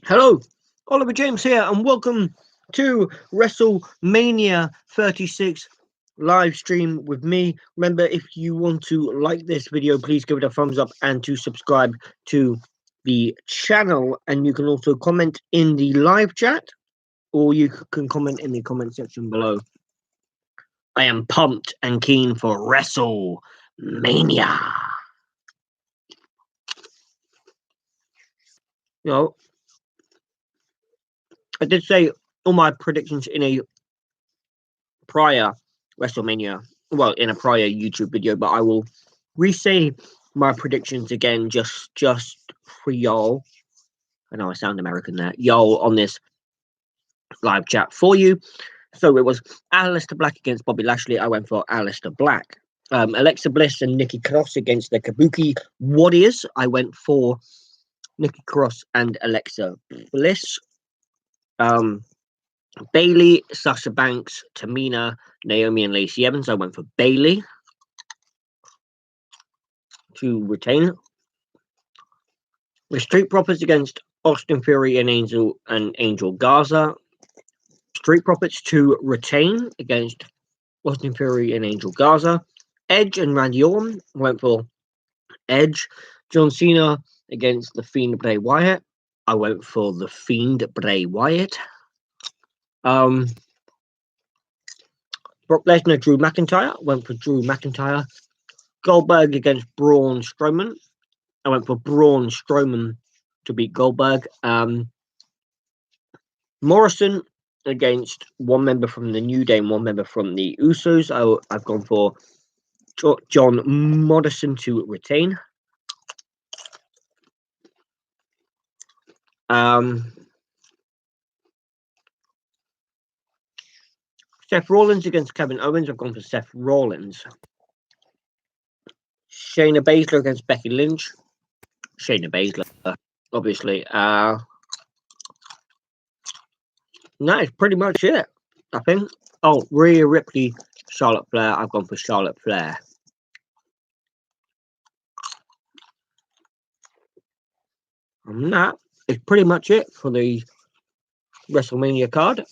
Hello, Oliver James here, and welcome to Wrestlemania 36 live stream with me. Remember, if you want to like this video, please give it a thumbs up and to subscribe to the channel. And you can also comment in the live chat, or you can comment in the comment section below. I am pumped and keen for Wrestlemania. You know, I did say all my predictions in a prior Wrestlemania, well, in a prior YouTube video, but I will re-say my predictions again just for y'all. I know I sound American there, y'all, on this live chat for you. So it was Aleister Black against Bobby Lashley. I went for Aleister Black. Alexa Bliss and Nikki Cross against the Kabuki Warriors. I went for Nikki Cross and Alexa Bliss. Bayley, Sasha Banks, Tamina, Naomi, and Lacey Evans. I went for Bayley to retain. The Street Profits against Austin Theory and Angel Garza. Street Profits to retain against Austin Theory and Angel Garza. Edge and Randy Orton. Went for Edge. John Cena against The Fiend Bray Wyatt. I went for The Fiend Bray Wyatt. Brock Lesnar, Drew McIntyre. Went for Drew McIntyre. Goldberg against Braun Strowman. I went for Braun Strowman to beat Goldberg. Morrison against one member from the New Day and one member from the Usos. I've gone for John Morrison to retain. Seth Rollins against Kevin Owens. I've gone for Seth Rollins. Shayna Baszler against Becky Lynch. Shayna Baszler, obviously. That is pretty much it, I think. Oh, Rhea Ripley, Charlotte Flair. I've gone for Charlotte Flair. And that is pretty much it for the WrestleMania card.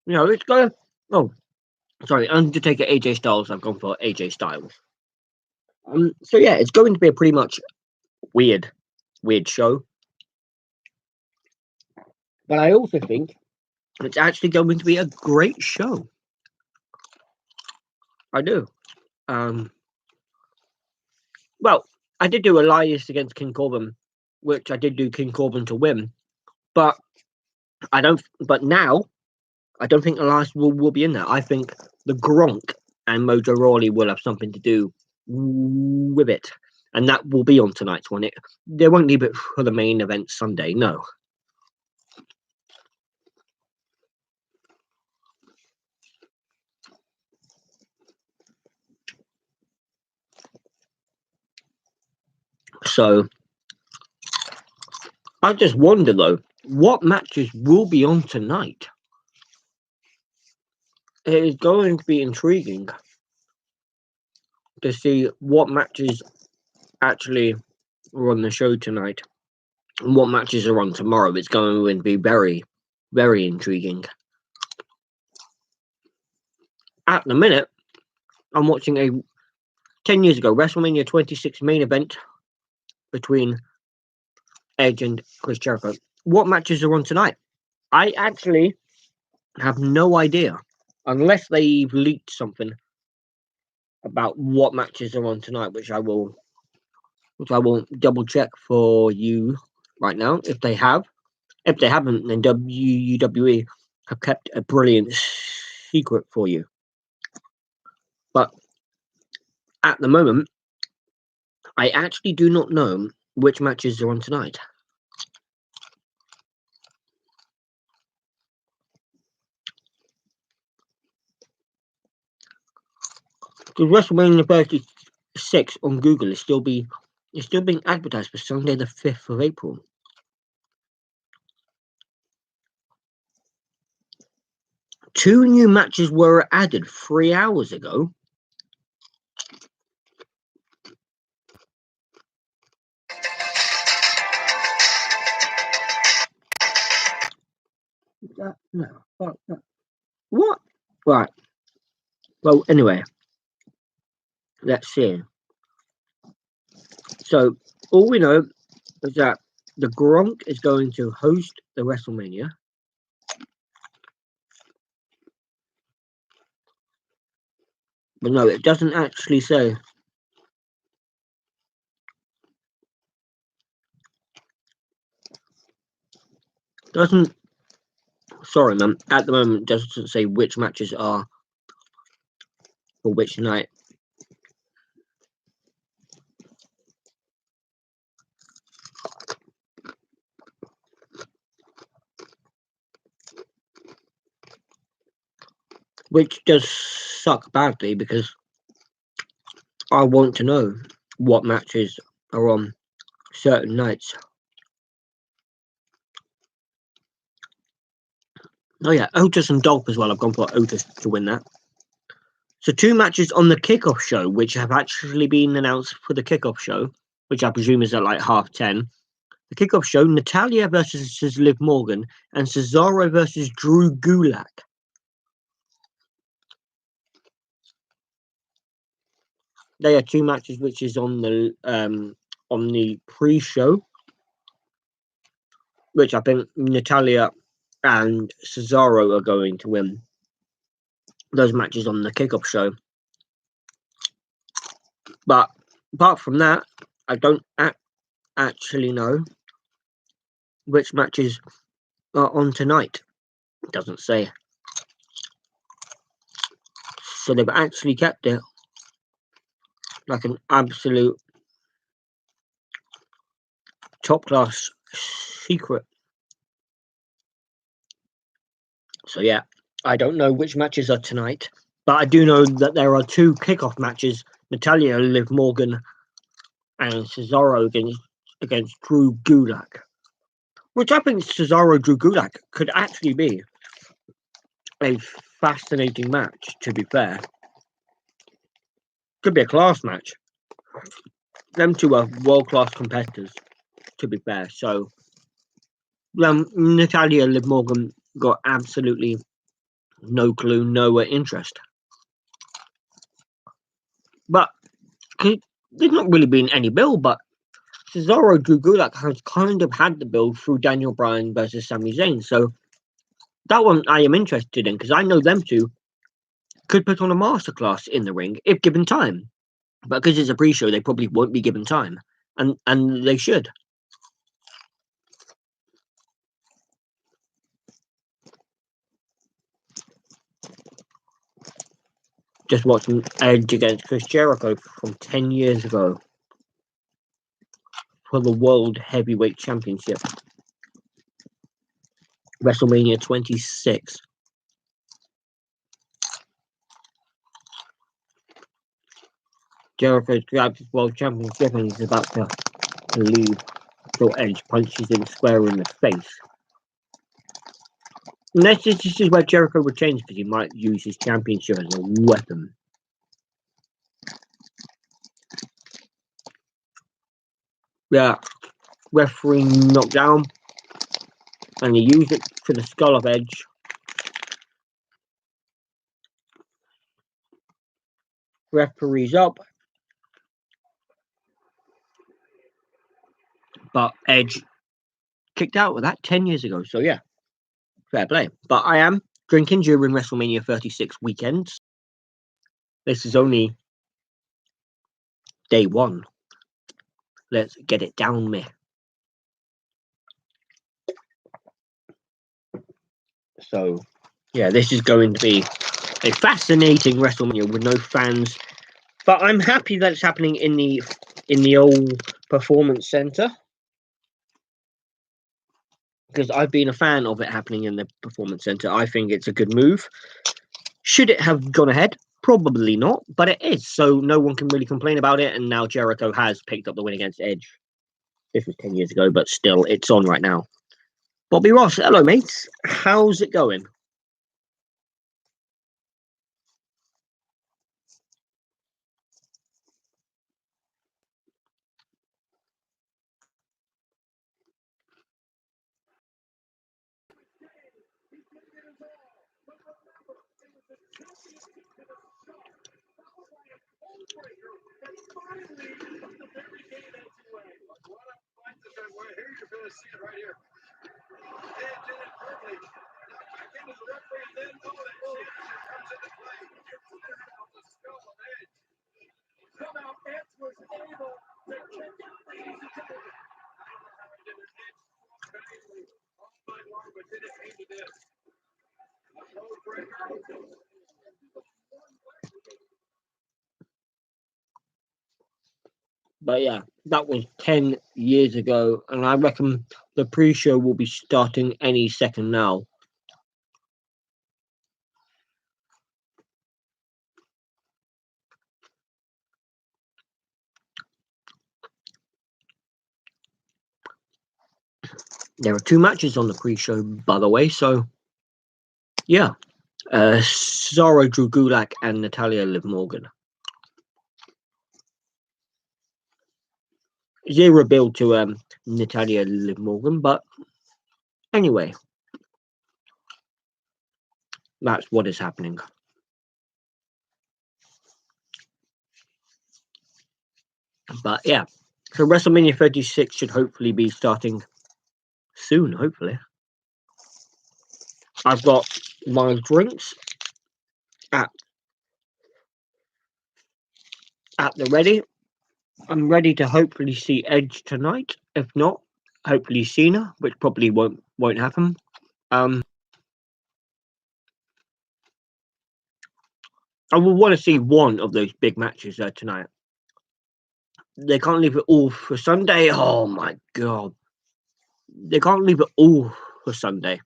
Let's go. Oh, sorry, Undertaker, AJ Styles. I've gone for AJ Styles. So yeah, it's going to be a pretty much weird show. But I also think it's actually going to be a great show. I do. Well, I did do Elias against King Corbin, which I did do King Corbin to win. But now I don't think Elias will be in there. I think the Gronk and Mojo Rawley will have something to do with it. And that will be on tonight's one. They won't leave it for the main event Sunday, no. So I just wonder, though, what matches will be on tonight? It is going to be intriguing to see what matches actually are on the show tonight and what matches are on tomorrow. It's going to be very, very intriguing. At the minute, I'm watching a 10 years ago WrestleMania 26 main event between Edge and Chris Jericho. What matches are on tonight? I actually have no idea, unless they've leaked something about what matches are on tonight, which I will double check for you right now. If they have, if they haven't, then WWE have kept a brilliant secret for you. But at the moment, I actually do not know which matches are on tonight. Because WrestleMania 36 on Google is still being advertised for Sunday the 5th of April. Two new matches were added 3 hours ago. that? No, fuck that. What? Right. Well, anyway, let's see. So, all we know is that the Gronk is going to host the WrestleMania. But no, it doesn't actually say. Doesn't. Sorry, man. At the moment, it doesn't say which matches are for which night. Which does suck badly because I want to know what matches are on certain nights. Oh yeah, Otis and Dolph as well. I've gone for Otis to win that. So 2 matches on the kickoff show, which have actually been announced for the kickoff show, which I presume is at like 10:30. The kickoff show: Natalia versus Liv Morgan and Cesaro versus Drew Gulak. They are 2 matches which is on the pre-show, which I think Natalia and Cesaro are going to win those matches on the kickoff show. But apart from that, I don't actually know which matches are on tonight. It doesn't say. So they've actually kept it like an absolute top class secret. So yeah, I don't know which matches are tonight, but I do know that there are 2 kickoff matches: Natalia, Liv Morgan, and Cesaro against Drew Gulak. Which I think Cesaro Drew Gulak could actually be a fascinating match, to be fair. Could be a class match. Them 2 are world class competitors, to be fair. So Natalia and Liv Morgan got absolutely no clue, no interest. But there's not really been any build, but Cesaro Drew Gulak has kind of had the build through Daniel Bryan versus Sami Zayn. So that one I am interested in because I know them 2 could put on a masterclass in the ring if given time. But because it's a pre-show, they probably won't be given time. And they should. Just watching Edge against Chris Jericho from 10 years ago for the World Heavyweight Championship. WrestleMania 26. Jericho's grabbed his World Championship and he's about to leave. So Edge punches him square in the face. And this is where Jericho would change because he might use his championship as a weapon. Yeah, referee knocked down and he used it for the skull of Edge. Referee's up. But Edge kicked out with that 10 years ago. So yeah, fair play. But I am drinking during WrestleMania 36 weekends. This is only day 1. Let's get it down, me. So yeah, this is going to be a fascinating WrestleMania with no fans. But I'm happy that it's happening in the old Performance Center. Because I've been a fan of it happening in the Performance Center. I think it's a good move. Should it have gone ahead? Probably not, but it is. So no one can really complain about it. And now Jericho has picked up the win against Edge. This was 10 years ago, but still, it's on right now. Bobby Ross, hello, mates. How's it going? But yeah, that was 10 years ago, and I reckon the pre-show will be starting any second now. There are 2 matches on the pre-show, by the way, so yeah. Zara Drew Gulak and Natalia Liv Morgan. Zero build to Natalia Liv Morgan, but anyway, that's what is happening. But yeah, so WrestleMania 36 should hopefully be starting soon, hopefully. I've got my drinks at the ready. I'm ready to hopefully see Edge tonight. If not, hopefully Cena, which probably won't happen. I will want to see one of those big matches tonight. They can't leave it all for Sunday. Oh my god. They can't leave it all for Sunday.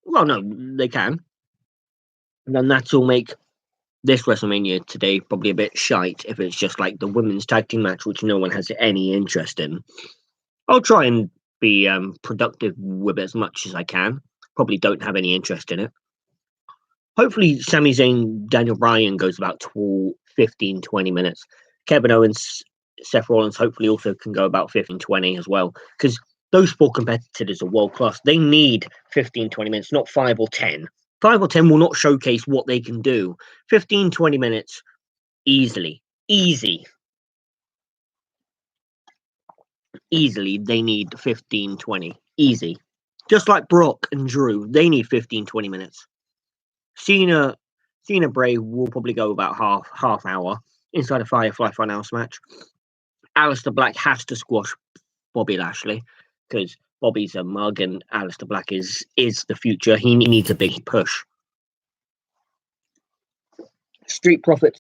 Well, no, they can. And then that'll make this WrestleMania today probably a bit shite if it's just like the women's tag team match, which no one has any interest in. I'll try and be productive with it as much as I can. Probably don't have any interest in it. Hopefully, Sami Zayn, Daniel Bryan goes about 15, 20 minutes. Kevin Owens, Seth Rollins hopefully also can go about 15, 20 as well. Because those 4 competitors are world class. They need 15, 20 minutes, not 5 or 10. 5 or 10 will not showcase what they can do. 15, 20 minutes, easily. Easily, they need 15, 20. Easy. Just like Brock and Drew, they need 15, 20 minutes. Cena Bray will probably go about half hour inside a Firefly Funhouse match. Aleister Black has to squash Bobby Lashley because Bobby's a mug and Aleister Black is the future. He needs a big push. Street Profits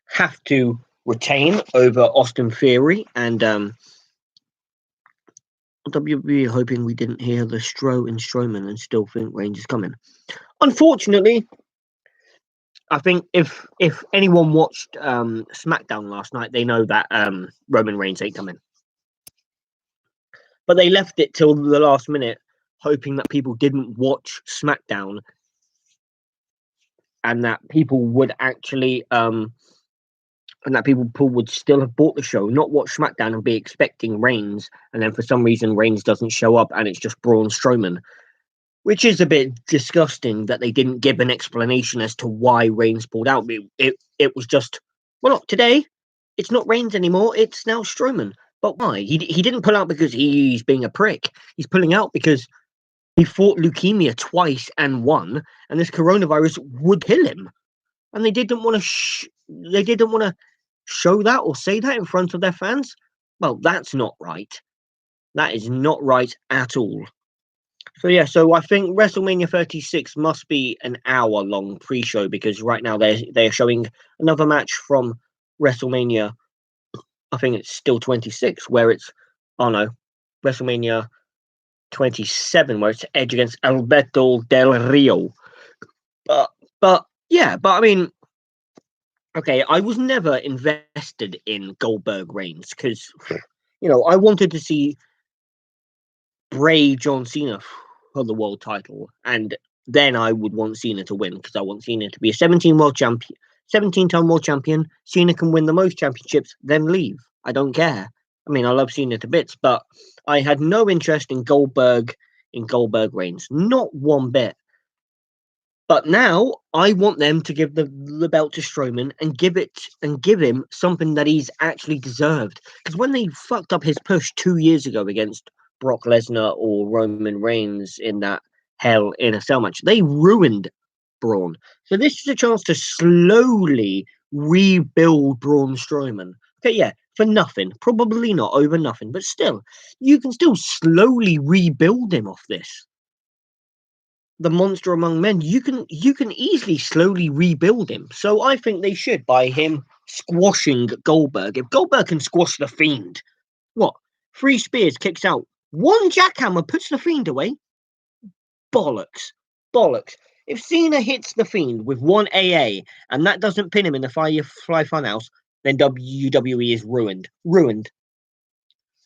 have to retain over Austin Theory and WWE hoping we didn't hear the Strowman and still think Reigns is coming. Unfortunately, I think if anyone watched SmackDown last night, they know that Roman Reigns ain't coming. But they left it till the last minute, hoping that people didn't watch SmackDown and that people would actually and that people would still have bought the show, not watch SmackDown and be expecting Reigns, and then for some reason Reigns doesn't show up and it's just Braun Strowman. Which is a bit disgusting that they didn't give an explanation as to why Reigns pulled out. It was just, well, not today. It's not Reigns anymore. It's now Strowman. But why? He didn't pull out because he's being a prick. He's pulling out because he fought leukemia twice and won, and this coronavirus would kill him. And they didn't want to show that or say that in front of their fans. Well, that's not right. That is not right at all. So yeah, so I think WrestleMania 36 must be an hour-long pre-show because right now they're showing another match from WrestleMania. I think it's still 26, where it's WrestleMania 27, where it's Edge against Alberto Del Rio. But I mean, okay, I was never invested in Goldberg Reigns because I wanted to see Bray John Cena for the world title, and then I would want Cena to win because I want Cena to be a 17-time world champion. Cena can win the most championships, then leave. I don't care. I mean, I love Cena to bits, but I had no interest in Goldberg Reigns, not one bit. But now I want them to give the belt to Strowman and give him something that he's actually deserved. Because when they fucked up his push 2 years ago against Brock Lesnar or Roman Reigns in that Hell in a Cell match, they ruined Braun. So this is a chance to slowly rebuild Braun Strowman. Okay, yeah, for nothing. Probably not over nothing, but still, you can still slowly rebuild him off this. The monster among men, you can easily slowly rebuild him. So I think they should by him squashing Goldberg. If Goldberg can squash the Fiend, what? 3 spears kicks out. One jackhammer puts the Fiend away. Bollocks. Bollocks. If Cena hits the Fiend with one AA and that doesn't pin him in the Firefly Funhouse, then WWE is ruined. Ruined.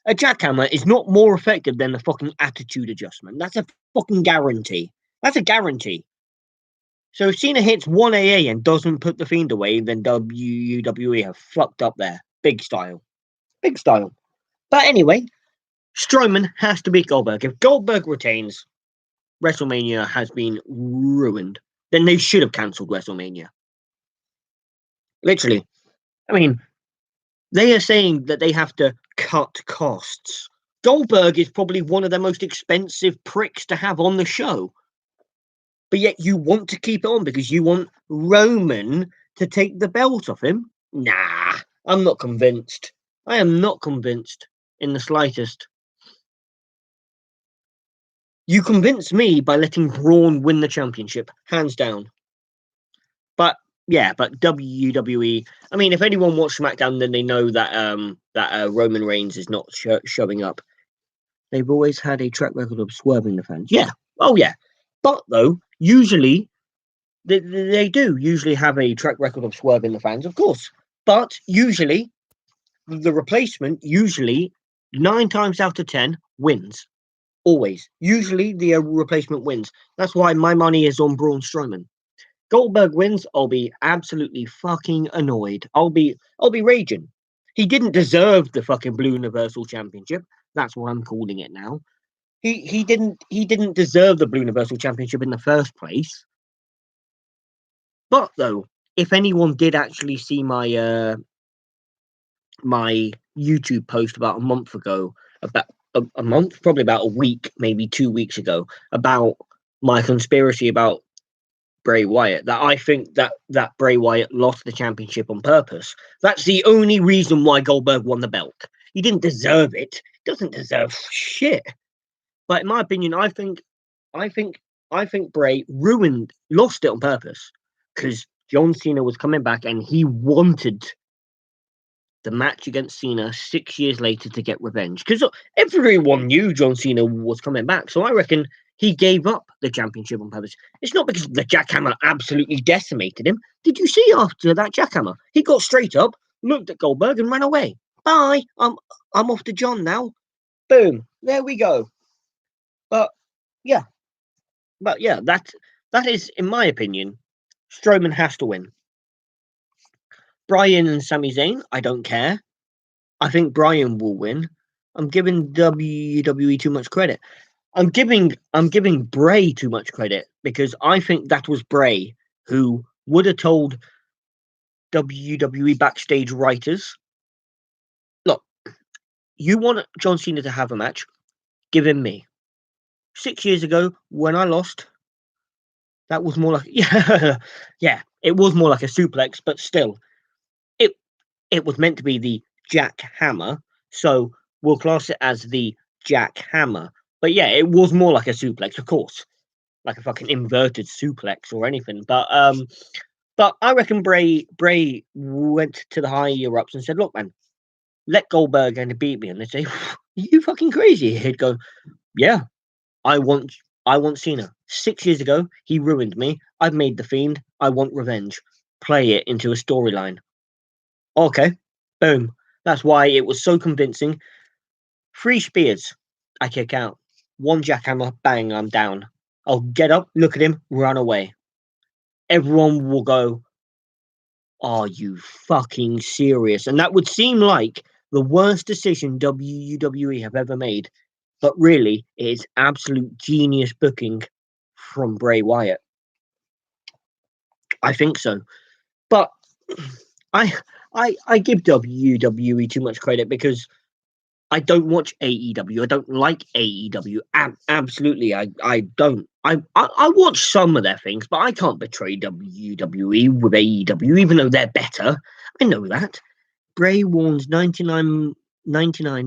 A jackhammer is not more effective than the fucking attitude adjustment. That's a fucking guarantee. That's a guarantee. So if Cena hits one AA and doesn't put the Fiend away, then WWE have fucked up there. Big style. Big style. But anyway, Strowman has to beat Goldberg. If Goldberg retains, WrestleMania has been ruined. Then they should have cancelled WrestleMania. Literally. I mean, they are saying that they have to cut costs. Goldberg is probably one of the most expensive pricks to have on the show. But yet you want to keep it on because you want Roman to take the belt off him? Nah, I'm not convinced. I am not convinced in the slightest. You convince me by letting Braun win the championship, hands down. But yeah, but WWE. I mean, if anyone watched SmackDown, then they know that Roman Reigns is not showing up. They've always had a track record of swerving the fans. Yeah, oh yeah. But though, usually they do usually have a track record of swerving the fans, of course. But usually, the replacement, usually 9 times out of 10, wins. Always. Usually, the replacement wins. That's why my money is on Braun Strowman. Goldberg wins, I'll be absolutely fucking annoyed. I'll be raging. He didn't deserve the fucking Blue Universal Championship. That's what I'm calling it now. He didn't deserve the Blue Universal Championship in the first place. But though, if anyone did actually see my my YouTube post about a month ago, about a month, probably about a week, maybe 2 weeks ago, about my conspiracy about Bray Wyatt, that I think that Bray Wyatt lost the championship on purpose. That's the only reason why Goldberg won the belt. He didn't deserve it. He doesn't deserve shit. But in my opinion, I think Bray lost it on purpose because John Cena was coming back and he wanted the match against Cena 6 years later to get revenge. Because everyone knew John Cena was coming back. So I reckon he gave up the championship on purpose. It's not because the jackhammer absolutely decimated him. Did you see after that jackhammer? He got straight up, looked at Goldberg and ran away. Bye. I'm off to John now. Boom. There we go. But yeah. That is, in my opinion, Strowman has to win. Bryan and Sami Zayn, I don't care. I think Bryan will win. I'm giving WWE too much credit. I'm giving Bray too much credit because I think that was Bray who would have told WWE backstage writers, look, you want John Cena to have a match, give him me. 6 years ago, when I lost, that was more like yeah, it was more like a suplex, but still, it was meant to be the jackhammer, so we'll class it as the jackhammer. But yeah, it was more like a suplex, of course, like a fucking inverted suplex or anything. But I reckon Bray went to the higher ups and said, "Look, man, let Goldberg and beat me." And they say, "You fucking crazy?" He'd go, "Yeah, I want Cena. 6 years ago, he ruined me. I've made the Fiend. I want revenge. Play it into a storyline." Okay, boom. That's why it was so convincing. 3 spears, I kick out. One jackhammer, bang, I'm down. I'll get up, look at him, run away. Everyone will go, "Are you fucking serious?" And that would seem like the worst decision WWE have ever made. But really, it is absolute genius booking from Bray Wyatt. I think so. But I I give WWE too much credit because I don't watch AEW. I don't like AEW. Absolutely, I don't. I watch some of their things, but I can't betray WWE with AEW, even though they're better. I know that. Bray warns 99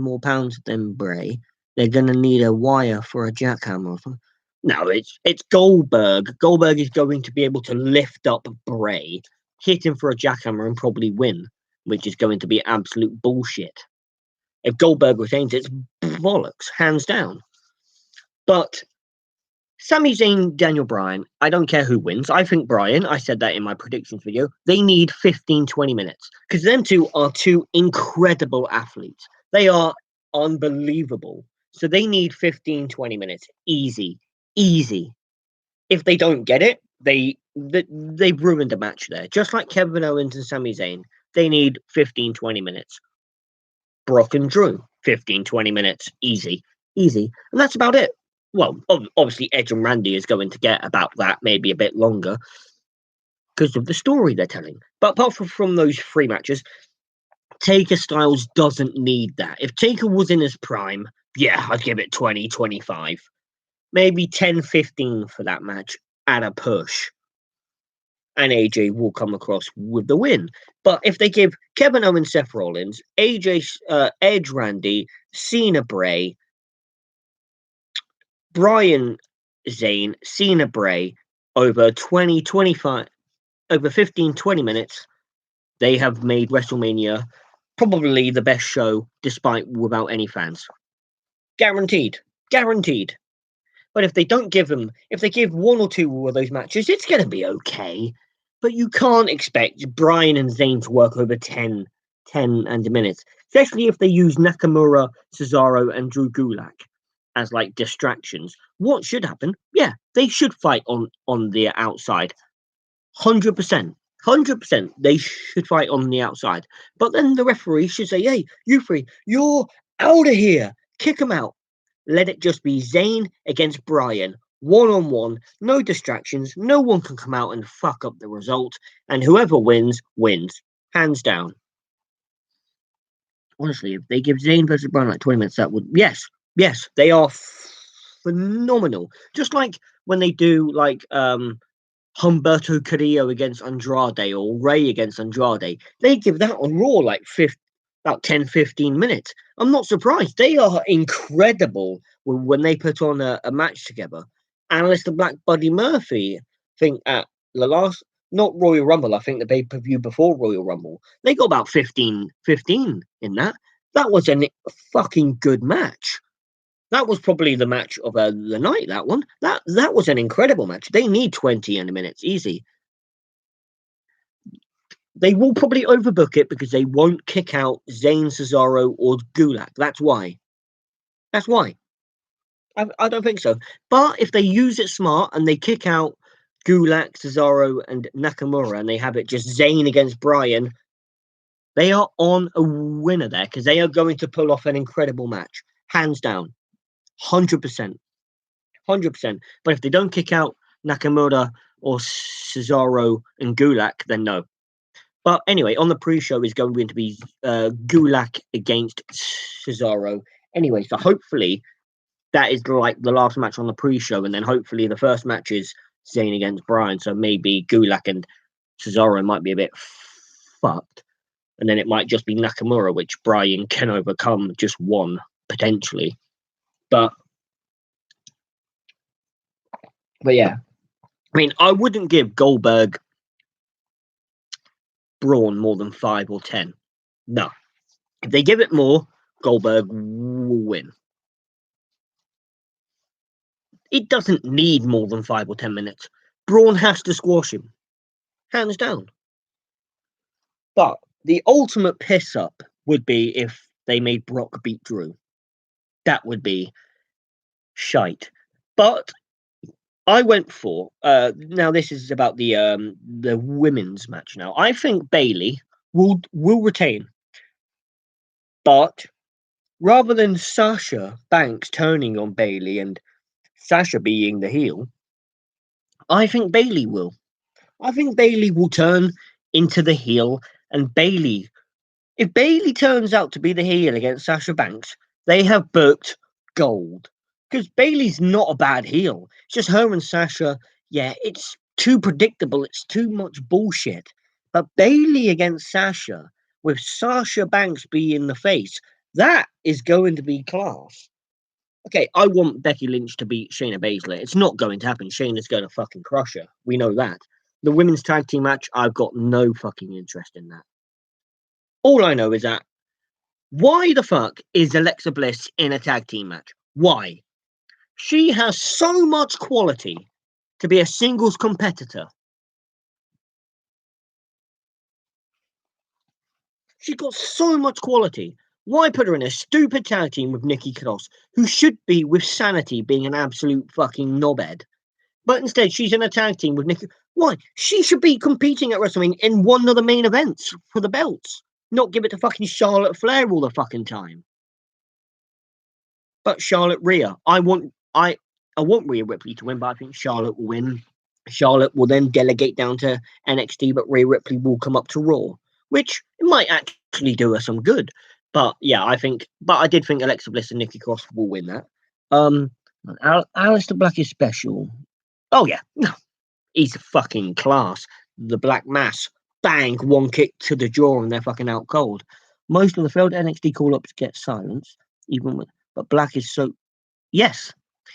more pounds than Bray. They're gonna need a wire for a jackhammer or something. No, it's Goldberg. Goldberg is going to be able to lift up Bray, hit him for a jackhammer, and probably win, which is going to be absolute bullshit. If Goldberg retains, it's bollocks, hands down. But Sami Zayn, Daniel Bryan, I don't care who wins. I think Bryan, I said that in my predictions video, they need 15, 20 minutes. Because them two are two incredible athletes. They are unbelievable. So they need 15, 20 minutes. Easy. Easy. If they don't get it, they've ruined the match there. Just like Kevin Owens and Sami Zayn, they need 15, 20 minutes. Brock and Drew, 15, 20 minutes. Easy. Easy. And that's about it. Well, obviously Edge and Randy is going to get about that, maybe a bit longer, because of the story they're telling. But apart from those three matches, Taker Styles doesn't need that. If Taker was in his prime, yeah, I'd give it 20, 25. Maybe 10, 15 for that match at a push. And AJ will come across with the win. But if they give Kevin Owens, Seth Rollins, Edge, Randy, Cena, Bray, Bryan, Zayn, Cena, Bray over 20, 25, over 15, 20 minutes, they have made WrestleMania probably the best show despite without any fans. Guaranteed. Guaranteed. But if they don't give them, if they give one or two of those matches, it's going to be okay. But you can't expect Bryan and Zayn to work over 10 and minutes, especially if they use Nakamura, Cesaro, and Drew Gulak as like distractions. What should happen? Yeah, they should fight on the outside. 100%. 100%. They should fight on the outside. But then the referee should say, hey, you three, you're out of here. Kick them out. Let it just be Zayn against Bryan. One-on-one. No distractions. No one can come out and fuck up the result. And whoever wins, wins. Hands down. Honestly, if they give Zayn versus Bryan like 20 minutes, that would... Yes, they are phenomenal. Just like when they do like Humberto Carrillo against Andrade or Ray against Andrade, they give that on Raw like about 10, 15 minutes. I'm not surprised. They are incredible when they put on a match together. Aleister Black, Buddy Murphy, I think at the last, not Royal Rumble, I think the pay-per-view before Royal Rumble, they got about 15 in that. That was a fucking good match. That was probably the match of the night, that one. That was an incredible match. They need 20 minutes, easy. They will probably overbook it because they won't kick out Zayn, Cesaro, or Gulak. That's why. That's why. I don't think so. But if they use it smart and they kick out Gulak, Cesaro, and Nakamura and they have it just Zayn against Bryan, they are on a winner there because they are going to pull off an incredible match. Hands down. 100%. 100%. But if they don't kick out Nakamura or Cesaro and Gulak, then no. But anyway, on the pre-show is going to be Gulak against Cesaro. Anyway, so hopefully that is like the last match on the pre-show, and then hopefully the first match is Zayn against Bryan. So maybe Gulak and Cesaro might be a bit fucked, and then it might just be Nakamura, which Bryan can overcome just one potentially. But yeah, I mean, I wouldn't give Goldberg Braun more than 5 or 10. No. If they give it more, Goldberg will win. It doesn't need more than 5 or 10 minutes. Braun has to squash him. Hands down. But the ultimate piss up would be if they made Brock beat Drew. That would be shite. But I went for now this is about the women's match now. I think Bayley will retain. But rather than Sasha Banks turning on Bayley and Sasha being the heel, I think Bayley will. I think Bailey will turn into the heel, and if Bailey turns out to be the heel against Sasha Banks, they have booked gold. Because Bailey's not a bad heel. It's just her and Sasha, yeah, it's too predictable. It's too much bullshit. But Bailey against Sasha, with Sasha Banks being the face, that is going to be class. Okay, I want Becky Lynch to beat Shayna Baszler. It's not going to happen. Shayna's going to fucking crush her. We know that. The women's tag team match, I've got no fucking interest in that. All I know is that why the fuck is Alexa Bliss in a tag team match? Why? She has so much quality to be a singles competitor. She's got so much quality. Why put her in a stupid tag team with Nikki Cross, who should be with Sanity being an absolute fucking knobhead? But instead, she's in a tag team with Nikki. Why? She should be competing at WrestleMania in one of the main events for the belts, not give it to fucking Charlotte Flair all the fucking time. But Charlotte Rhea, I want Rhea Ripley to win, but I think Charlotte will win. Charlotte will then delegate down to NXT, but Rhea Ripley will come up to Raw, which might actually do her some good. But yeah, I did think Alexa Bliss and Nikki Cross will win that. Aleister Black is special. Oh yeah, no, he's a fucking class. The Black Mass, bang, one kick to the jaw, and they're fucking out cold. Most of the failed NXT call-ups get silenced, but Black is so. Yes,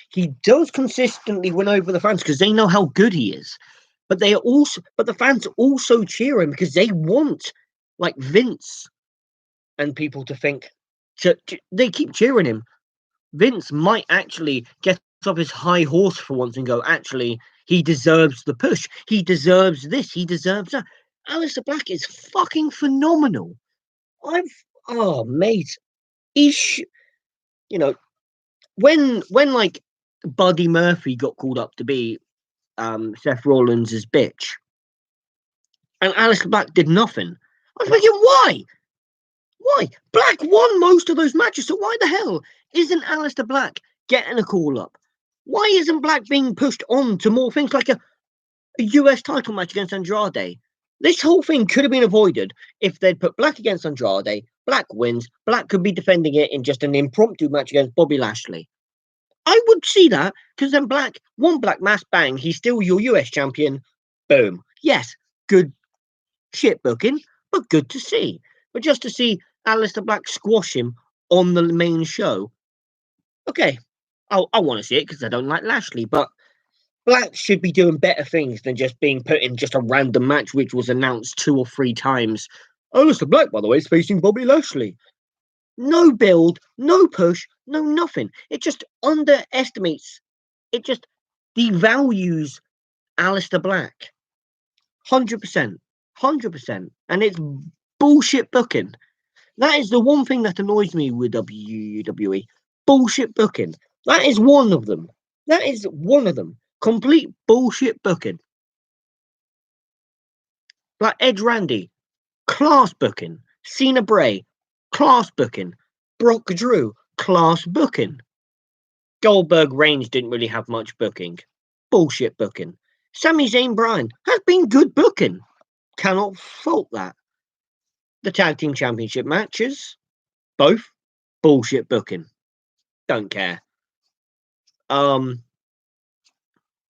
he does consistently win over the fans because they know how good he is. But the fans also cheer him because they want, like, Vince and people to think. They keep cheering him. Vince might actually get off his high horse for once and go, actually, he deserves the push. He deserves this. He deserves that. Aleister Black is fucking phenomenal. Mate, you know, when like Buddy Murphy got called up to be Seth Rollins' bitch, and Aleister Black did nothing. I was thinking, why? Why? Black won most of those matches, so why the hell isn't Aleister Black getting a call up? Why isn't Black being pushed on to more things like a US title match against Andrade? This whole thing could have been avoided if they'd put Black against Andrade. Black wins. Black could be defending it in just an impromptu match against Bobby Lashley. I would see that because then Black, one Black Mass, bang, he's still your US champion. Boom. Yes, good shit booking, but good to see. But just to see Aleister Black squash him on the main show, okay, I want to see it because I don't like Lashley, but Black should be doing better things than just being put in just a random match which was announced 2 or 3 times. Aleister Black, by the way, is facing Bobby Lashley. No build, no push, no nothing. It just underestimates, it just devalues Aleister Black. 100%. 100%. And it's bullshit booking. That is the one thing that annoys me with WWE. Bullshit booking. That is one of them. That is one of them. Complete bullshit booking. Like Edge Randy, class booking. Cena Bray, class booking. Brock Drew, class booking. Goldberg Reigns didn't really have much booking. Bullshit booking. Sami Zayn Bryan has been good booking. Cannot fault that. The tag team championship matches, both bullshit booking. Don't care.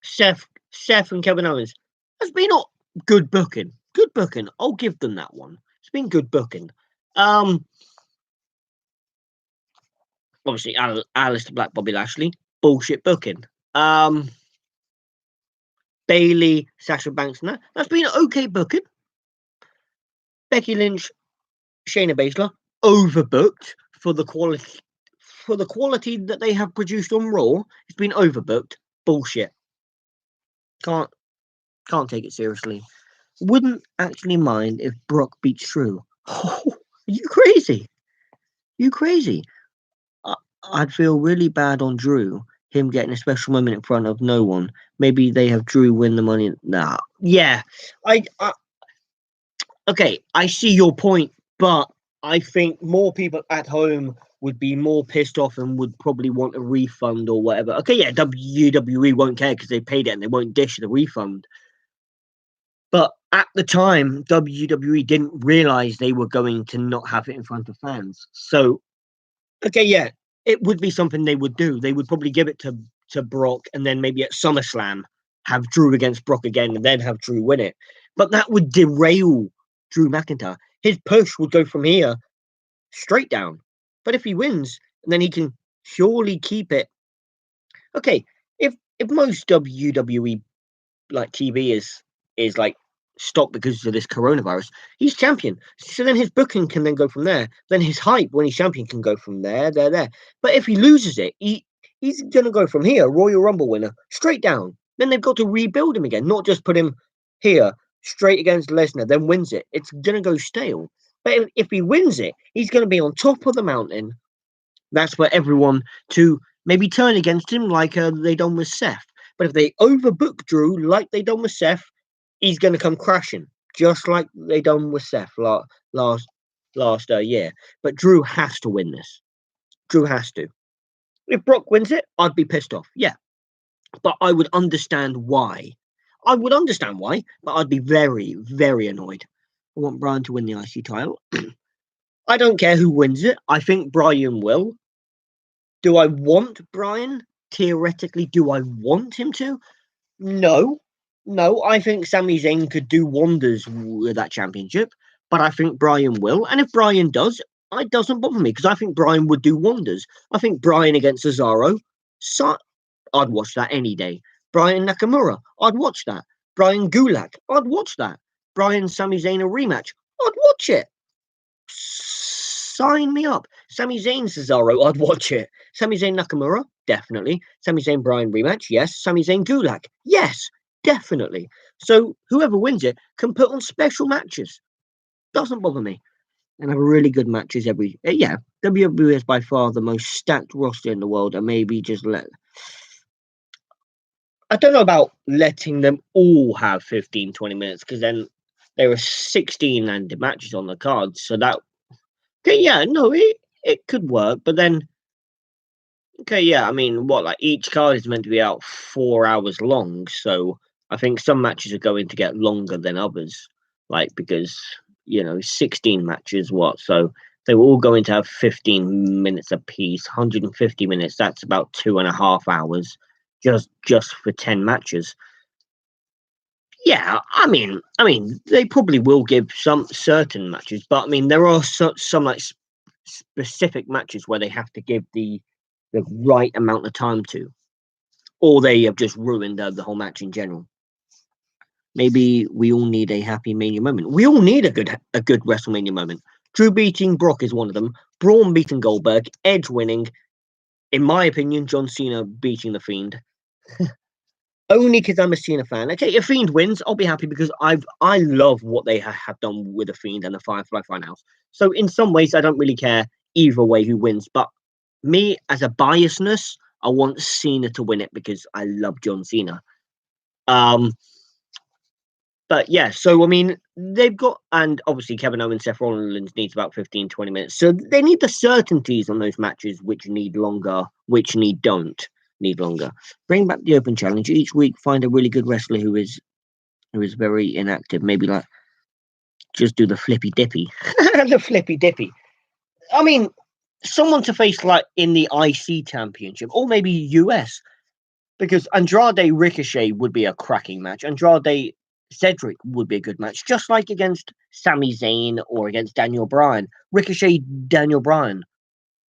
Seth and Kevin Owens has been not good booking. Good booking. I'll give them that one. It's been good booking. Obviously, Aleister Black, Bobby Lashley, bullshit booking. Bailey, Sasha Banks, and that's been okay booking. Becky Lynch, Shayna Baszler, overbooked for the quality that they have produced on Raw. It's been overbooked. Bullshit. Can't take it seriously. Wouldn't actually mind if Brock beats Drew. Oh, you crazy? You crazy? I'd feel really bad on Drew. Him getting a special moment in front of no one. Maybe they have Drew win the money. Nah. Yeah. Okay, I see your point, but I think more people at home would be more pissed off and would probably want a refund or whatever. Okay, yeah, WWE won't care because they paid it and they won't dish the refund. But at the time, WWE didn't realize they were going to not have it in front of fans. So, okay, yeah, it would be something they would do. They would probably give it to Brock, and then maybe at SummerSlam have Drew against Brock again, and then have Drew win it. But that would derail Drew McIntyre. His push would go from here straight down. But if he wins, then he can surely keep it. Okay, if most WWE like TV is like stopped because of this coronavirus, he's champion. So then his booking can then go from there. Then his hype when he's champion can go from there. But if he loses it, he's gonna go from here, Royal Rumble winner, straight down. Then they've got to rebuild him again, not just put him here straight against Lesnar, then wins it. It's gonna go stale. But if he wins it, he's gonna be on top of the mountain. That's for everyone to maybe turn against him like they done with Seth. But if they overbook Drew like they done with Seth, he's going to come crashing, just like they done with Seth last year. But Drew has to win this. Drew has to. If Brock wins it, I'd be pissed off. Yeah, but I would understand why. But I'd be very, very annoyed. I want Bryan to win the IC title. I don't care who wins it. I think Bryan will. Do I want Bryan? Theoretically, do I want him to? No. I think Sami Zayn could do wonders with that championship, but I think Bryan will. And if Bryan does, it doesn't bother me because I think Bryan would do wonders. I think Bryan against Cesaro, I'd watch that any day. Bryan Nakamura, I'd watch that. Bryan Gulak, I'd watch that. Bryan Sami Zayn a rematch, I'd watch it. Sign me up. Sami Zayn Cesaro, I'd watch it. Sami Zayn Nakamura, definitely. Sami Zayn Bryan rematch, yes. Sami Zayn Gulak, yes, definitely. So whoever wins it can put on special matches. Doesn't bother me. And have really good matches every. Yeah, WWE is by far the most stacked roster in the world, and maybe just I don't know about letting them all have 15, 20 minutes because then there are 16 landed matches on the card. So that. Okay, yeah, no, it could work, but then. Okay, yeah, I mean, like each card is meant to be out 4 hours long, so I think some matches are going to get longer than others, like because 16 matches, so they were all going to have 15 minutes apiece, 150 minutes. That's about 2.5 hours, just for 10 matches. Yeah, I mean, they probably will give some certain matches, but I mean, there are some like specific matches where they have to give the right amount of time to, or they have just ruined the whole match in general. Maybe we all need a happy Mania moment. We all need a good WrestleMania moment. Drew beating Brock is one of them. Braun beating Goldberg. Edge winning. In my opinion, John Cena beating The Fiend. Only because I'm a Cena fan. Okay, if Fiend wins, I'll be happy because I love what they have done with The Fiend and the Firefly Funhouse. So in some ways, I don't really care either way who wins. But me, as a biasness, I want Cena to win it because I love John Cena. But yeah, so I mean, they've got, and obviously Kevin Owens, Seth Rollins needs about 15, 20 minutes. So they need the certainties on those matches, which need longer, which don't need longer. Bring back the open challenge each week. Find a really good wrestler who is very inactive. Maybe like just do the flippy dippy, the flippy dippy. I mean, someone to face like in the IC championship or maybe US, because Andrade Ricochet would be a cracking match. Andrade Cedric would be a good match, just like against Sami Zayn or against Daniel Bryan. Ricochet, Daniel Bryan,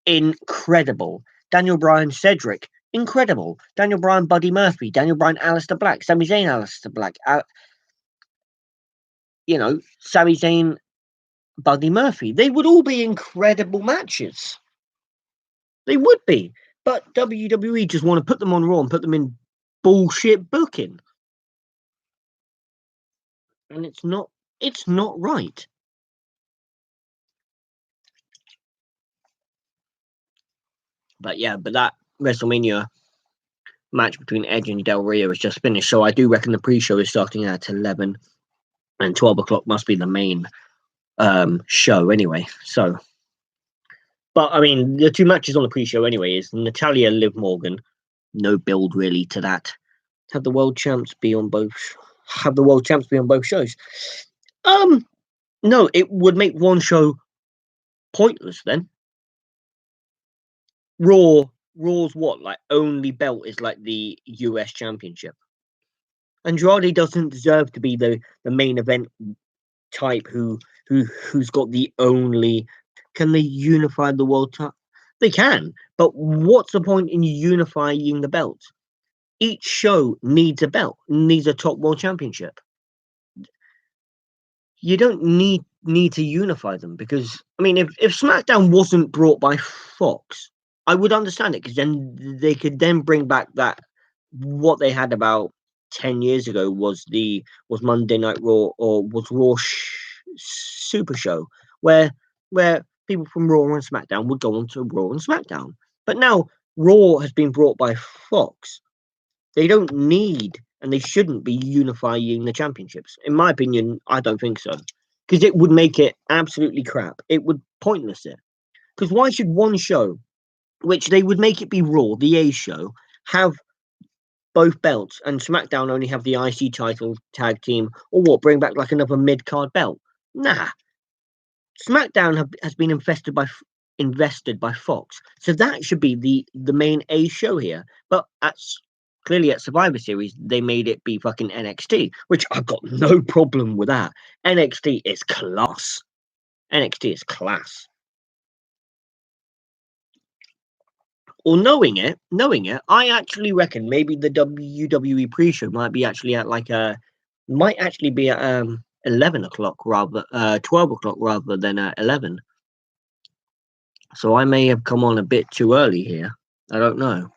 incredible. Daniel Bryan, Cedric, incredible. Daniel Bryan, Buddy Murphy. Daniel Bryan, Aleister Black. Sami Zayn, Aleister Black. Sami Zayn, Buddy Murphy. They would all be incredible matches. They would be. But WWE just want to put them on Raw and put them in bullshit booking. And it's not right. But yeah, that WrestleMania match between Edge and Del Rio is just finished. So I do reckon the pre-show is starting at 11 and 12 o'clock must be the main show anyway. So, but I mean, the two matches on the pre-show anyway is Natalya, Liv Morgan. No build really to that. Have the world champs be on both have the world champs be on both shows. No, it would make one show pointless then. Raw's what, like, only belt is like the US Championship. Andrade doesn't deserve to be the main event type who's got the only. Can they unify the world title? They can, but what's the point in unifying the belts? Each show needs a belt, needs a top world championship. You don't need to unify them, because I mean, if SmackDown wasn't brought by Fox, I would understand it, because then they could then bring back that what they had about 10 years ago was Monday Night Raw, or was Raw Super Show, where people from Raw and SmackDown would go on to Raw and SmackDown. But now Raw has been brought by Fox. They don't need, and they shouldn't be, unifying the championships. In my opinion, I don't think so, because it would make it absolutely crap. It would pointless it. Because why should one show, which they would make it be Raw, the A show, have both belts, and SmackDown only have the IC title, tag team, or what, bring back like another mid-card belt? Nah. SmackDown has been invested by Fox, so that should be the main A show here. But clearly at Survivor Series, they made it be fucking NXT, which I've got no problem with that. NXT is class. NXT is class. Or knowing it, I actually reckon maybe the WWE pre-show might be actually at might actually be at 11 o'clock rather 12 o'clock rather than 11. So I may have come on a bit too early here. I don't know.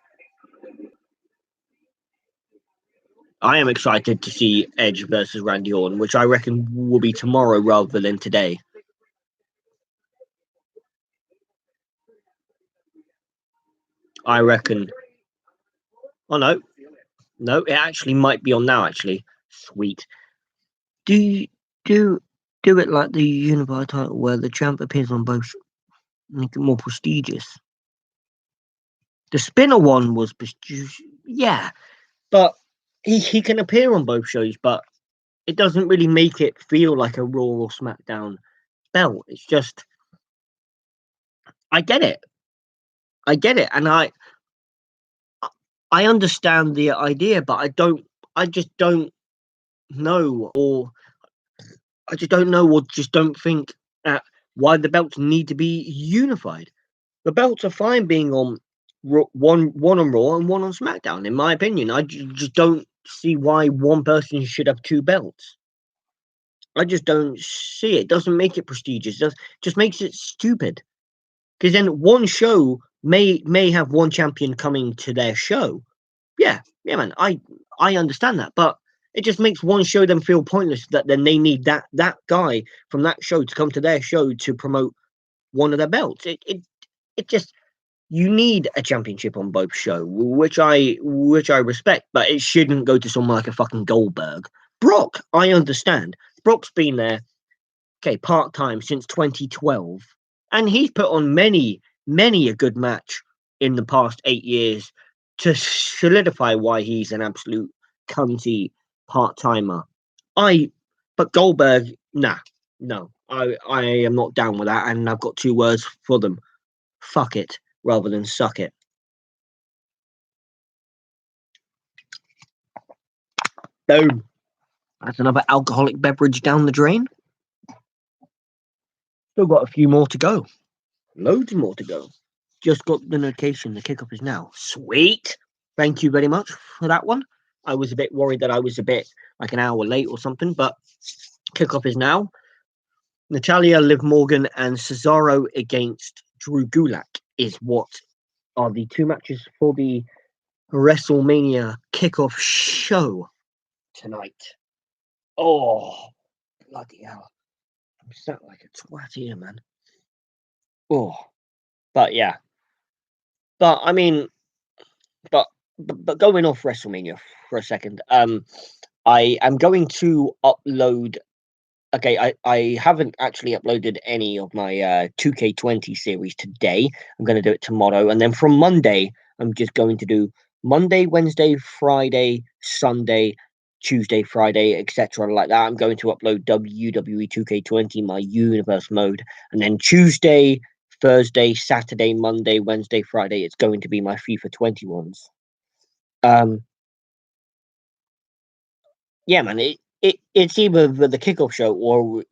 I am excited to see Edge versus Randy Orton, which I reckon will be tomorrow rather than today. I reckon. Oh no, it actually might be on now. Actually, sweet. Do it like the Unified title, where the champ appears on both, make it more prestigious. The spinner one was prestigious, yeah, but he can appear on both shows, but it doesn't really make it feel like a Raw or SmackDown belt. It's just, I get it, and I understand the idea, but I just don't know, or just don't think why the belts need to be unified. The belts are fine being on one on Raw and one on SmackDown. In my opinion, I just don't see why one person should have two belts. I just don't see it. It doesn't make it prestigious. It just makes it stupid. Because then one show may have one champion coming to their show. Yeah, man. I understand that, but it just makes one show them feel pointless. That then they need that guy from that show to come to their show to promote one of their belts. It just, you need a championship on both shows, which I respect, but it shouldn't go to someone like a fucking Goldberg. Brock, I understand. Brock's been there, okay, part-time since 2012, and he's put on many a good match in the past 8 years to solidify why he's an absolute cunty part-timer. But Goldberg, no, I am not down with that, and I've got 2 words for them: fuck it, rather than suck it. Boom. That's another alcoholic beverage down the drain. Still got a few more to go. Loads more to go. Just got the notification. The kickoff is now. Sweet. Thank you very much for that one. I was a bit worried that I was a bit like an hour late or something, but kickoff is now. Natalia, Liv Morgan, and Cesaro against Drew Gulak is what are the 2 matches for the Wrestlemania kickoff show tonight. Oh, bloody hell. I'm sat like a twat here, man. Oh, but yeah. But I mean, but going off WrestleMania for a second, I am going to upload. Okay, I haven't actually uploaded any of my 2K20 series today. I'm going to do it tomorrow, and then from Monday, I'm just going to do Monday, Wednesday, Friday, Sunday, Tuesday, Friday, etc. like that. I'm going to upload WWE 2K20, my universe mode, and then Tuesday, Thursday, Saturday, Monday, Wednesday, Friday, it's going to be my FIFA 20 ones. Yeah, man, it's either the kickoff show or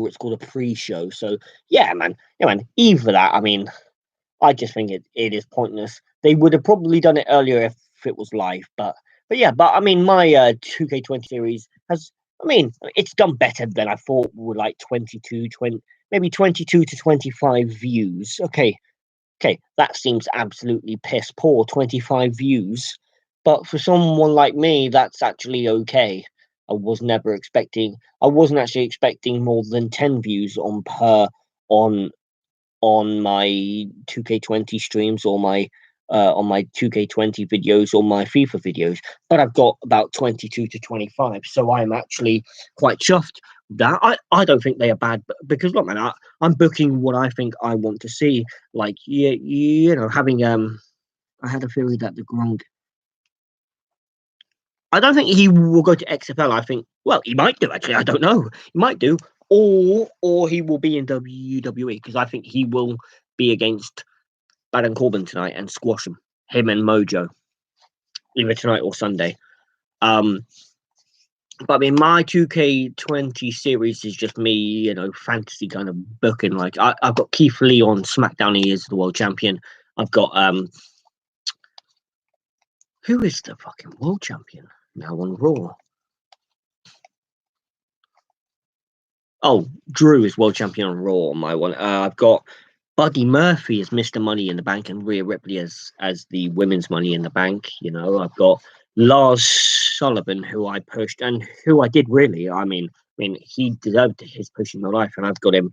it's called a pre-show. So yeah, man, either that. I mean, I just think it is pointless. They would have probably done it earlier if it was live, but yeah, but I mean, my 2K20 series has, I mean, it's done better than I thought. With like 20, maybe 22 to 25 views. Okay, that seems absolutely piss poor. 25 views, but for someone like me, that's actually okay. I wasn't actually expecting more than 10 views on on my 2K20 streams or my on my 2K20 videos or my FIFA videos, but I've got about 22 to 25, so I'm actually quite chuffed with that. I don't think they are bad, because look, man, I'm booking what I think I want to see. Like you know, having I had a theory that the Gronk. I don't think he will go to XFL. I think, well, he might do actually. I don't know. He might do, or he will be in WWE, because I think he will be against Baron Corbin tonight and squash him and Mojo, either tonight or Sunday. But I mean, my 2K20 series is just me, you know, fantasy kind of booking. Like I've got Keith Lee on SmackDown. He is the world champion. I've got who is the fucking world champion now on Raw? Oh, Drew is world champion on Raw on my one. I've got Buddy Murphy as Mr. Money in the Bank and Rhea Ripley as the women's Money in the Bank. You know, I've got Lars Sullivan, who I pushed and who I did really. I mean, he deserved his push in my life, and I've got him.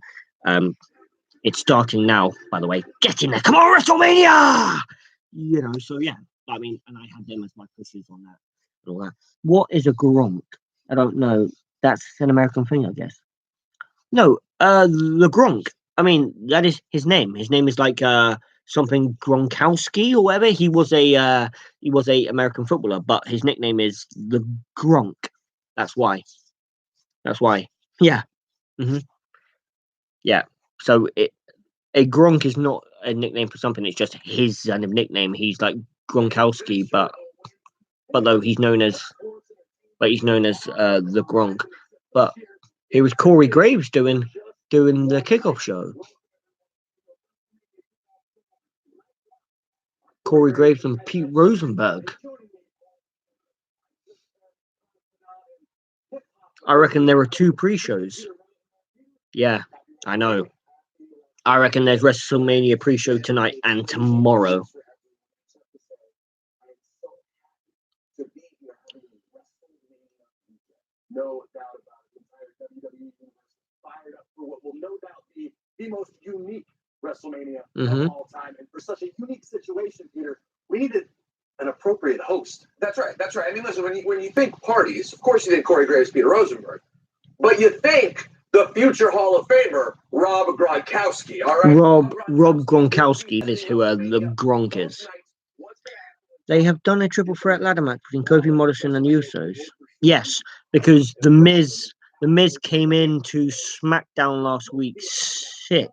It's starting now, by the way. Get in there, come on, Wrestlemania! You know, so yeah. I mean, and I had them as my pushes on that and all that. What is a Gronk? I don't know. That's an American thing, I guess. No, the Gronk. I mean, that is his name. His name is like something Gronkowski or whatever. He was a American footballer, but his nickname is the Gronk. That's why. That's why. Yeah. hmm Yeah. So a Gronk is not a nickname for something. It's just his kind of nickname. He's like Gronkowski, but though he's known as the Gronk. But it was Corey Graves doing the kickoff show. Corey Graves and Pete Rosenberg. I reckon there are two pre-shows. Yeah, I know. I reckon there's WrestleMania pre-show tonight and tomorrow. No doubt about it. The entire WWE fired up for what will no doubt be the most unique WrestleMania of all time. And for such a unique situation, Peter, we needed an appropriate host. That's right. That's right. I mean, listen, when you think parties, of course you think Corey Graves, Peter Rosenberg, but you think the future Hall of Famer, Rob Gronkowski. All right, Rob Gronkowski is who the Gronk is. They have done a triple threat ladder match between Kofi Morrison and the Usos. Yes, because the Miz came into SmackDown last week sick,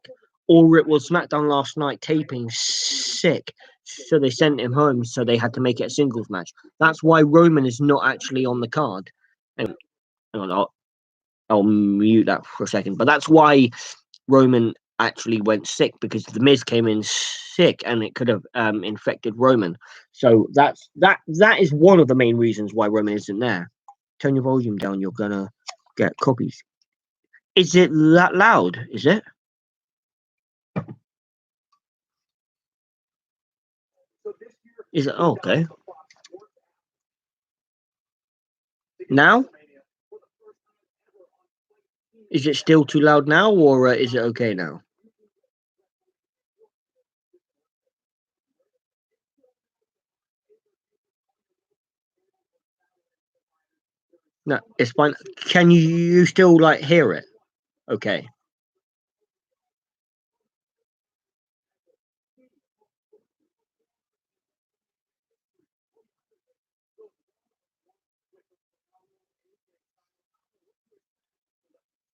or it was SmackDown last night taping sick. So they sent him home, so they had to make it a singles match. That's why Roman is not actually on the card. Hang on, I'll mute that for a second. But that's why Roman actually went sick, because the Miz came in sick and it could have infected Roman. So that is one of the main reasons why Roman isn't there. Turn your volume down. You're gonna get copies. Is it that loud? Is it? Is it okay? Now? Is it still too loud now, or is it okay now? No, it's fine. Can you still like hear it? Okay.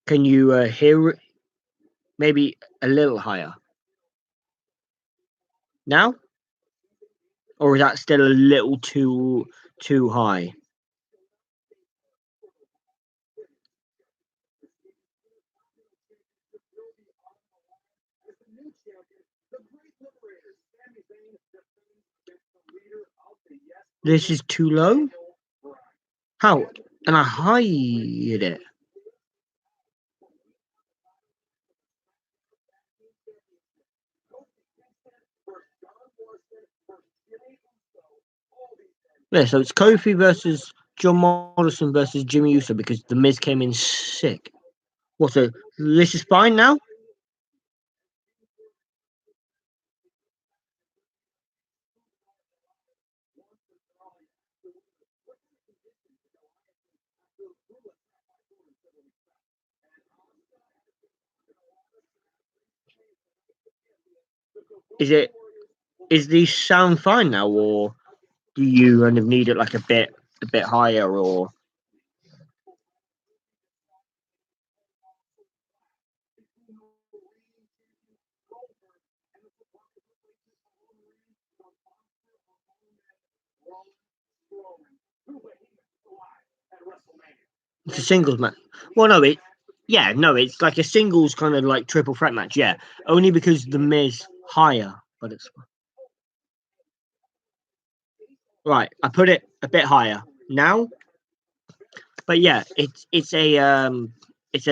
Can you hear it? Maybe a little higher now, or is that still a little too high? This is too low. How? And I hide it. Yeah, so it's Kofi versus John Morrison versus Jimmy Uso because the Miz came in sick. What? So this is fine now. Is it? Is the sound fine now, or do you kind of need it like a bit higher, or it's a singles match? Well, no, yeah, no, it's like a singles kind of like triple threat match. Yeah, only because the Miz higher, but it's right. I put it a bit higher now, but yeah, it's a it's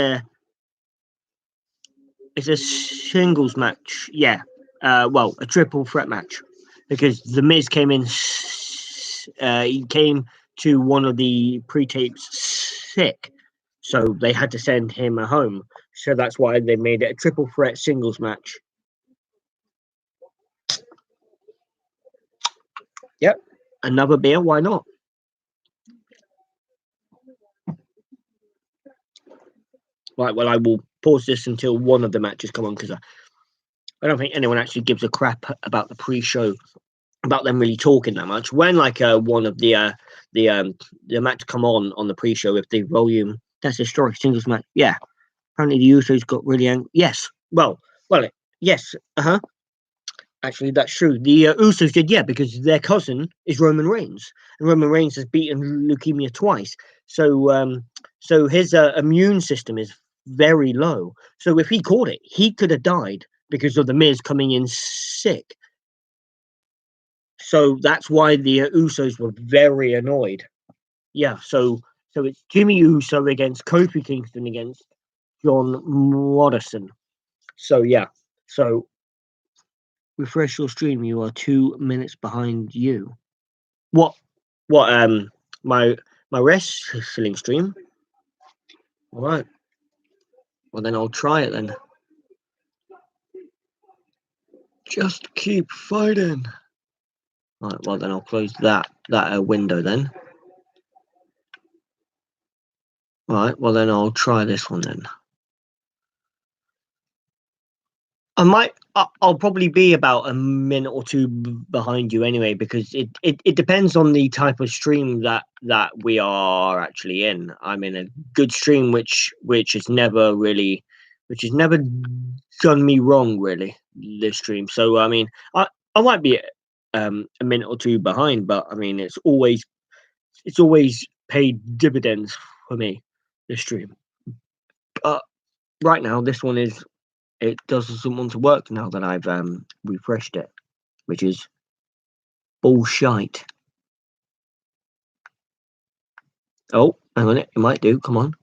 a singles match. Yeah, well, a triple threat match because the Miz came in. He came to one of the pre-tapes sick, so they had to send him home. So that's why they made it a triple threat singles match. Yep, another beer. Why not? Right. Well, I will pause this until one of the matches come on because I don't think anyone actually gives a crap about the pre-show about them really talking that much. When like one of the the match come on the pre-show with the volume, that's a historic singles match. Yeah, apparently the Usos got really angry. Yes, well, yes, actually that's true. The Usos did, yeah, because their cousin is Roman Reigns, and Roman Reigns has beaten leukemia twice. So his immune system is very low. So if he caught it, he could have died because of the Miz coming in sick. So that's why the Usos were very annoyed. Yeah, so it's Jimmy Uso against Kofi Kingston against John Morrison. So yeah, so refresh your stream. You are 2 minutes behind you. What? What? My my wrestling stream. All right. Well then I'll try it then. Just keep fighting. All right. Well then I'll close that window then. All right. Well then I'll try this one then. I might. I'll probably be about a minute or two behind you anyway, because it depends on the type of stream that we are actually in. I'm in a good stream, which has never really, which has never done me wrong really. This stream, so I mean, I might be a minute or two behind, but I mean, it's always paid dividends for me. This stream, but right now this one is it doesn't want to work now that I've refreshed it, which is bullshit. Oh, hang on, it might do. Come on,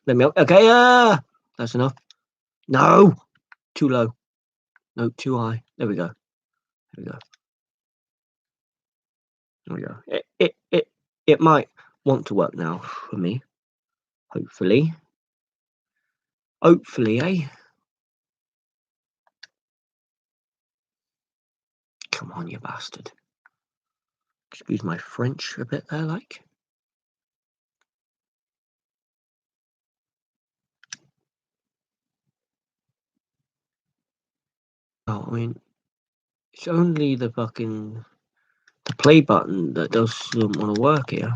let me. Okay, that's enough. No, too low. No, too high. There we go. There we go. There we go. It might want to work now for me. Hopefully. Hopefully, eh? Come on, you bastard. Excuse my French a bit there, like. Oh, I mean, it's only the fucking the play button that doesn't want to work here.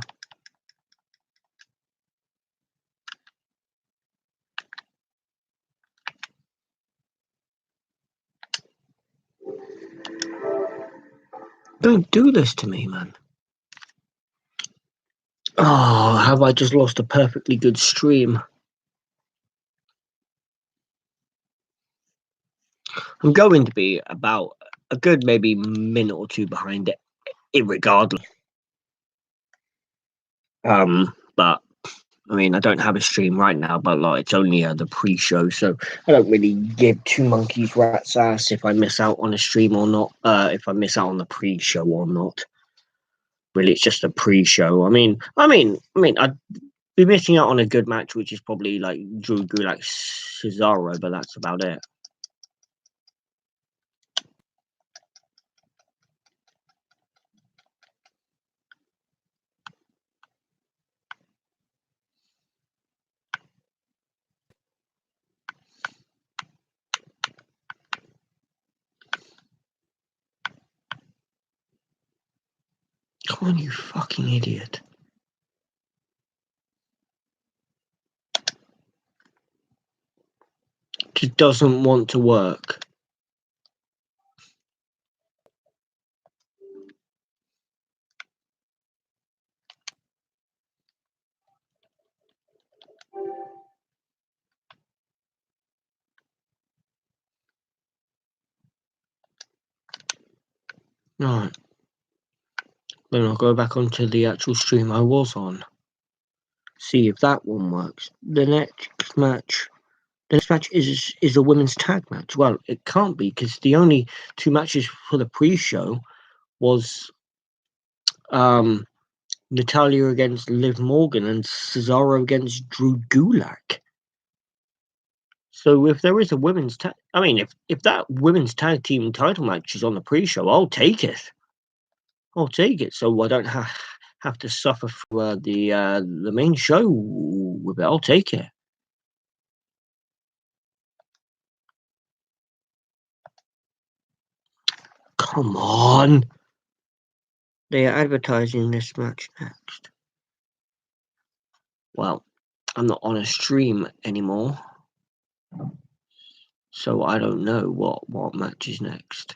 Don't do this to me, man. Oh, have I just lost a perfectly good stream? I'm going to be about a good maybe minute or two behind it, irregardless. But I mean, I don't have a stream right now, but like it's only the pre-show, so I don't really give two monkeys rat's ass if I miss out on a stream or not. If I miss out on the pre-show or not. Really, it's just a pre-show. I'd be missing out on a good match, which is probably like Drew Gulak Cesaro, but that's about it. Come on, you fucking idiot. Just doesn't want to work. Right. Then I'll go back onto the actual stream I was on. See if that one works. The next match is a women's tag match. Well, it can't be because the only two matches for the pre-show was Natalia against Liv Morgan and Cesaro against Drew Gulak. So if there is a women's tag, if that women's tag team title match is on the pre-show, I'll take it. So I don't have to suffer for the main show with it. I'll take it. Come on. They are advertising this match next. Well, I'm not on a stream anymore, so I don't know what match is next.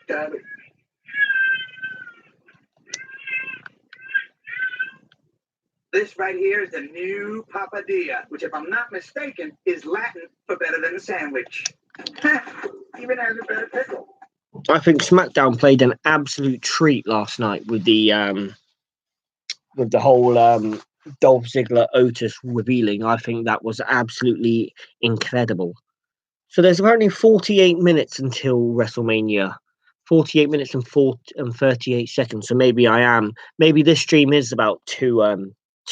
Damn it. This right here is the new papadilla, which, if I'm not mistaken, is Latin for better than a sandwich. Even has a better pickle. I think SmackDown played an absolute treat last night with the whole Dolph Ziggler Otis revealing. I think that was absolutely incredible. So there's apparently 48 minutes until WrestleMania. 48 minutes and 38 seconds. So maybe this stream is about 2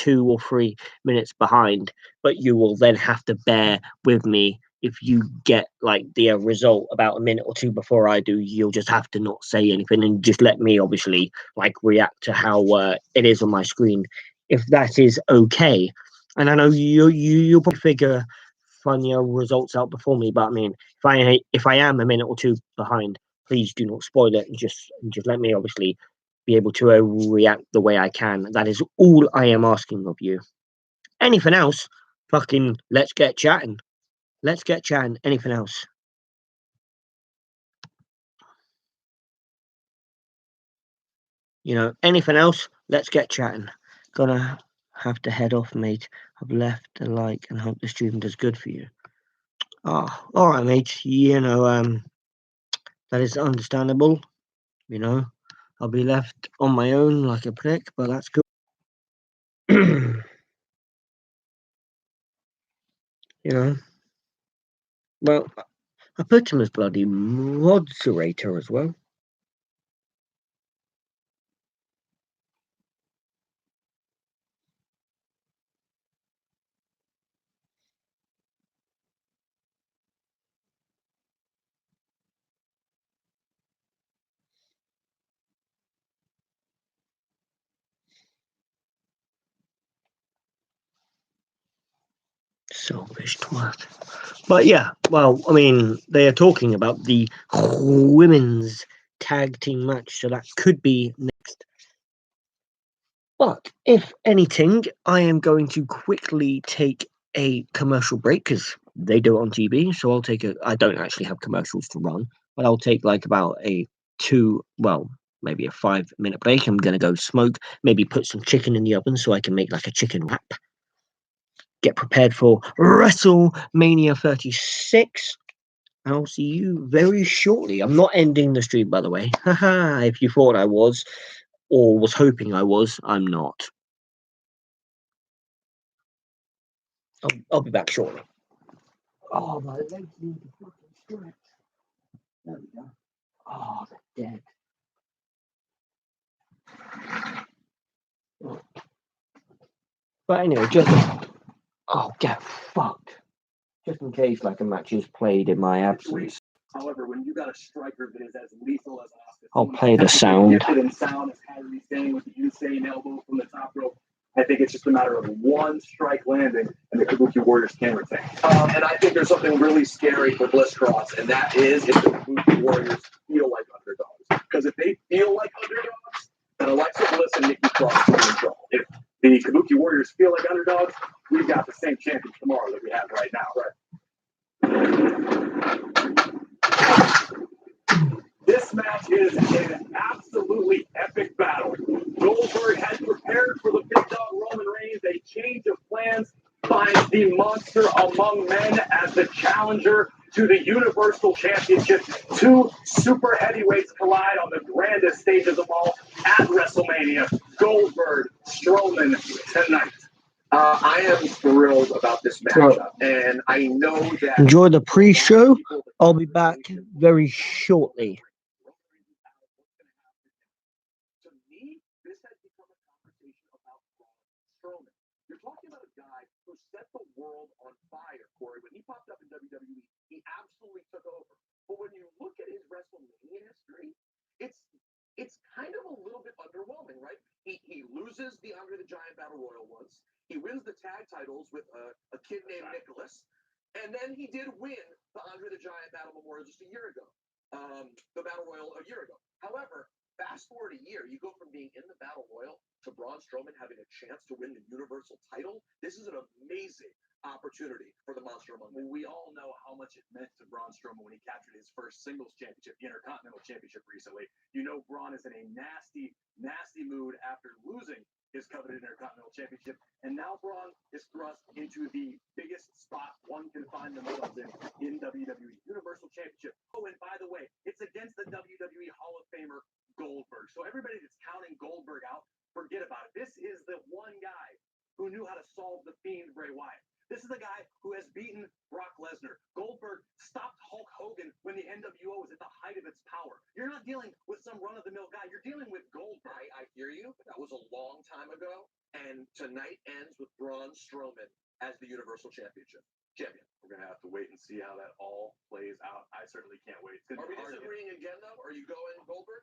or 3 minutes behind, but you will then have to bear with me. If you get like the result about a minute or two before I do, you'll just have to not say anything and just let me obviously like react to how it is on my screen, if that is okay. And I know you'll probably figure funnier results out before me, but I mean, if I am a minute or two behind, please do not spoil it and just let me obviously be able to react the way I can. That is all I am asking of you. Anything else? Fucking let's get chatting. Let's get chatting. Anything else? Anything else? Let's get chatting. Gonna have to head off, mate. I've left a like and hope the stream does good for you. Oh, all right, mate. That is understandable. I'll be left on my own like a prick, but that's cool. Well, I put him as bloody moderator as well. Selfish twat. But yeah, well, I mean, they are talking about the women's tag team match, so that could be next. But if anything, I am going to quickly take a commercial break because they do it on TV, so I'll take I don't actually have commercials to run, but I'll take like about maybe a 5-minute break. I'm gonna go smoke, maybe put some chicken in the oven so I can make like a chicken wrap. Get prepared for WrestleMania 36. I'll see you very shortly. I'm not ending the stream, by the way. Haha, if you thought I was, or was hoping I was, I'm not. I'll be back shortly. Oh, my legs need to fucking stretch. There we go. Oh, they're dead. But anyway, get fucked. Just in case like a match is played in my absence. However, when you got a striker that is as lethal as Oscar, I'll play the sound. And sound as Kyrie saying with the Usain elbow from the top rope. I think it's just a matter of one strike landing, and the Kabuki Warriors can retain. And I think there's something really scary for Bliss Cross, and that is if the Kabuki Warriors feel like underdogs. Because if they feel like underdogs, then Alexa Bliss and Nikki Cross are in control. If the Kabuki Warriors feel like underdogs, we've got the same champions tomorrow that we have right now, right? This match is an absolutely epic battle. Goldberg has prepared for the big dog Roman Reigns. A change of plans finds the monster among men as the challenger to the Universal Championship. Two super heavyweights collide on the grandest stage of them all at WrestleMania. Goldberg, Strowman tonight. I am thrilled about this matchup, and I know that. Enjoy the pre-show. I'll be back very shortly. To me, this has become a conversation about Strowman. You're talking about a guy who set the world on fire, Corey. When he popped up in WWE, he absolutely took over. But when you look at his WrestleMania history, it's kind of a little bit underwhelming, right? He loses the Andre the Giant Battle Royal once. He wins the tag titles with a kid named Nicholas. And then he did win the Andre the Giant Battle Memorial just a year ago. The Battle Royal a year ago. However, fast forward a year, you go from being in the Battle Royal to Braun Strowman having a chance to win the Universal title. This is an amazing opportunity for the Monster Among Men. We all know how much it meant to Braun Strowman when he captured his first singles championship, the Intercontinental Championship recently. You know Braun is in a nasty, nasty mood after losing his coveted Intercontinental Championship. And now Braun is thrust into the biggest spot one can find themselves in WWE, Universal Championship. Oh, and by the way, it's against the WWE Hall of Famer Goldberg. So everybody that's counting Goldberg out, forget about it. This is the one guy who knew how to solve the Fiend Bray Wyatt. This is the guy who has beaten Brock Lesnar. Goldberg stopped Hulk Hogan when the NWO was at the height of its power. You're not dealing with some run-of-the-mill guy. You're dealing with Goldberg. I hear you, but that was a long time ago. And tonight ends with Braun Strowman as the Universal champion. We're going to have to wait and see how that all plays out. I certainly can't wait. Are we disagreeing again, though? Are you going Goldberg?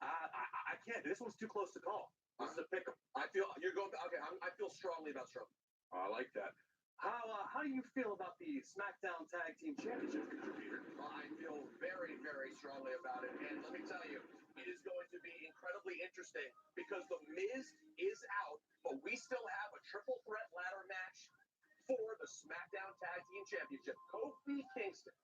I can't. This one's too close to call. This is a pick 'em. I feel you're going. Okay, I feel strongly about Strowman. I like that. How do you feel about the SmackDown Tag Team Championship, Peter? I feel very, very strongly about it, and let me tell you, it is going to be incredibly interesting because The Miz is out, but we still have a triple threat ladder match for the SmackDown Tag Team Championship. Kofi Kingston,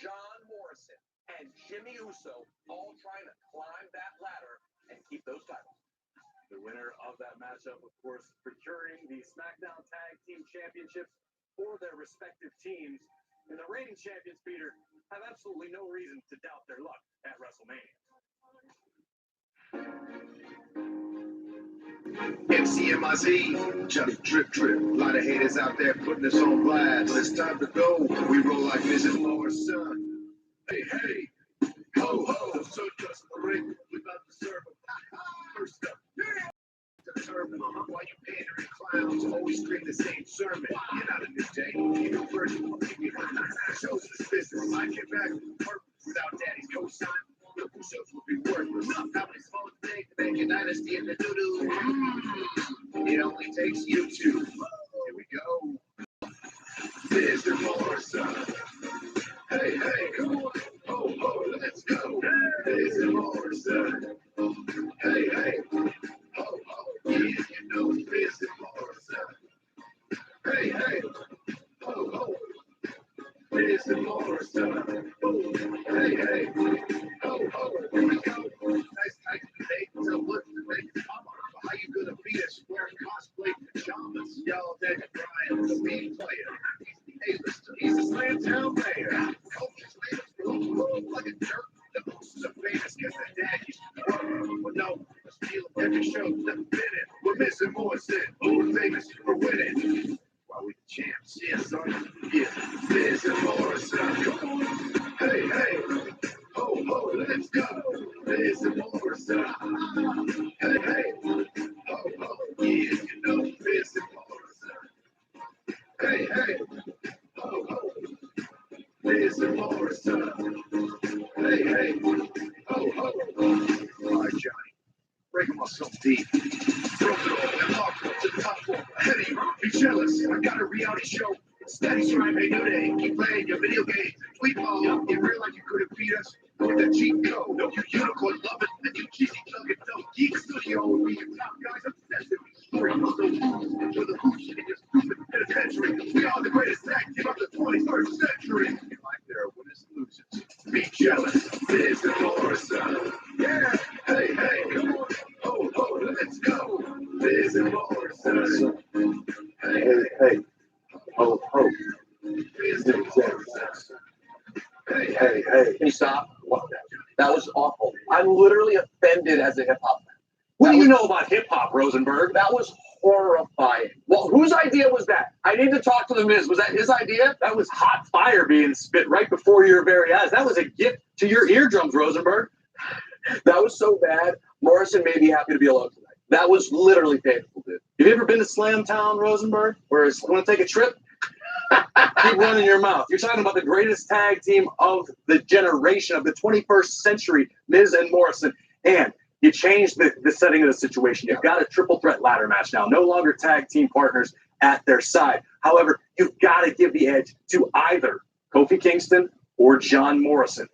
John Morrison, and Jimmy Uso all trying to climb that ladder and keep those titles. The winner of that matchup, of course, procuring the SmackDown Tag Team Championships for their respective teams. And the reigning champions, Peter, have absolutely no reason to doubt their luck at WrestleMania. MCMIZ, just drip. A lot of haters out there putting us on blast. But it's time to go. We roll like Mrs. Morrison. Hey, ho, ho, so just a ring. We about to serve them. First up, why you pandering clowns always scream the same sermon? You're not a new day. You're the first one. Shows this business. I get back without daddy's cosign. The push-ups will be worthless. How many small things to make a dynasty in the doo-doo? It only takes you two. Here we go. Mr. Morrison. Hey, come on. Oh, let's go. Mr. Morrison. Hey. Oh, yeah, you know Mr. Morrison. Hey. Oh, Morrison. Hey, hey. Ho, ho, here we go. Nice tight today. So what's the next summer? How you gonna beat us wearing cosplay pajamas? Y'all Daniel Bryan, the speed player. He's the A-lister. He's a slam town player. Coaches made us move like a jerk. The boosts are famous because the dad used to work. But no, let's feel every show never been in. We're missing Morrison. We're famous for winning. While we the champs, yeah, son. Yeah, Miz and Morrison. Come on. Hey, hey. Ho, ho, let's go. Miz and Morrison. Hey, hey. Ho, ho, yeah, you know Miz and Morrison. Hey, hey. Ho, ho. Miz and Morrison. Hey, hey. Ho, ho. All right, Johnny. Breaking myself deep. Broke it all and locked up to the top floor. Ahead of you, be jealous. I got a reality show. Steady trying to new day. Keep playing your video game. Tweet ball. You real like you couldn't beat us with that cheat code. No, you unicorn love it. And you cheesy nugget. No geek studio. We the top guys obsessed with story. So for the hooch in your stupid penitentiary. We are the greatest tag team of the 21st century. You like their winners losers. Be jealous. Miz and Morrison. Yeah. Hey, hey, come on. Ho, ho, let's go. Miz and Morrison. Hey, hey, hey. Ho, ho. Miz and Morrison. Hey, hey, hey. Can you stop? What? That was awful. I'm literally offended as a hip hop fan. What do you know about hip hop, Rosenberg? That was horrifying. Well, whose idea was that? I need to talk to the Miz. Was that his idea? That was hot fire being spit right before your very eyes. That was a gift to your eardrums, Rosenberg. That was so bad. Morrison may be happy to be alone tonight. That was literally painful, dude. Have you ever been to Slam Town, Rosenberg? Where it's want to take a trip? Keep running your mouth. You're talking about the greatest tag team of the generation of the 21st century, Miz and Morrison. And you changed the setting of the situation. You've got a triple threat ladder match now. No longer tag team partners at their side. However, you've got to give the edge to either Kofi Kingston or John Morrison.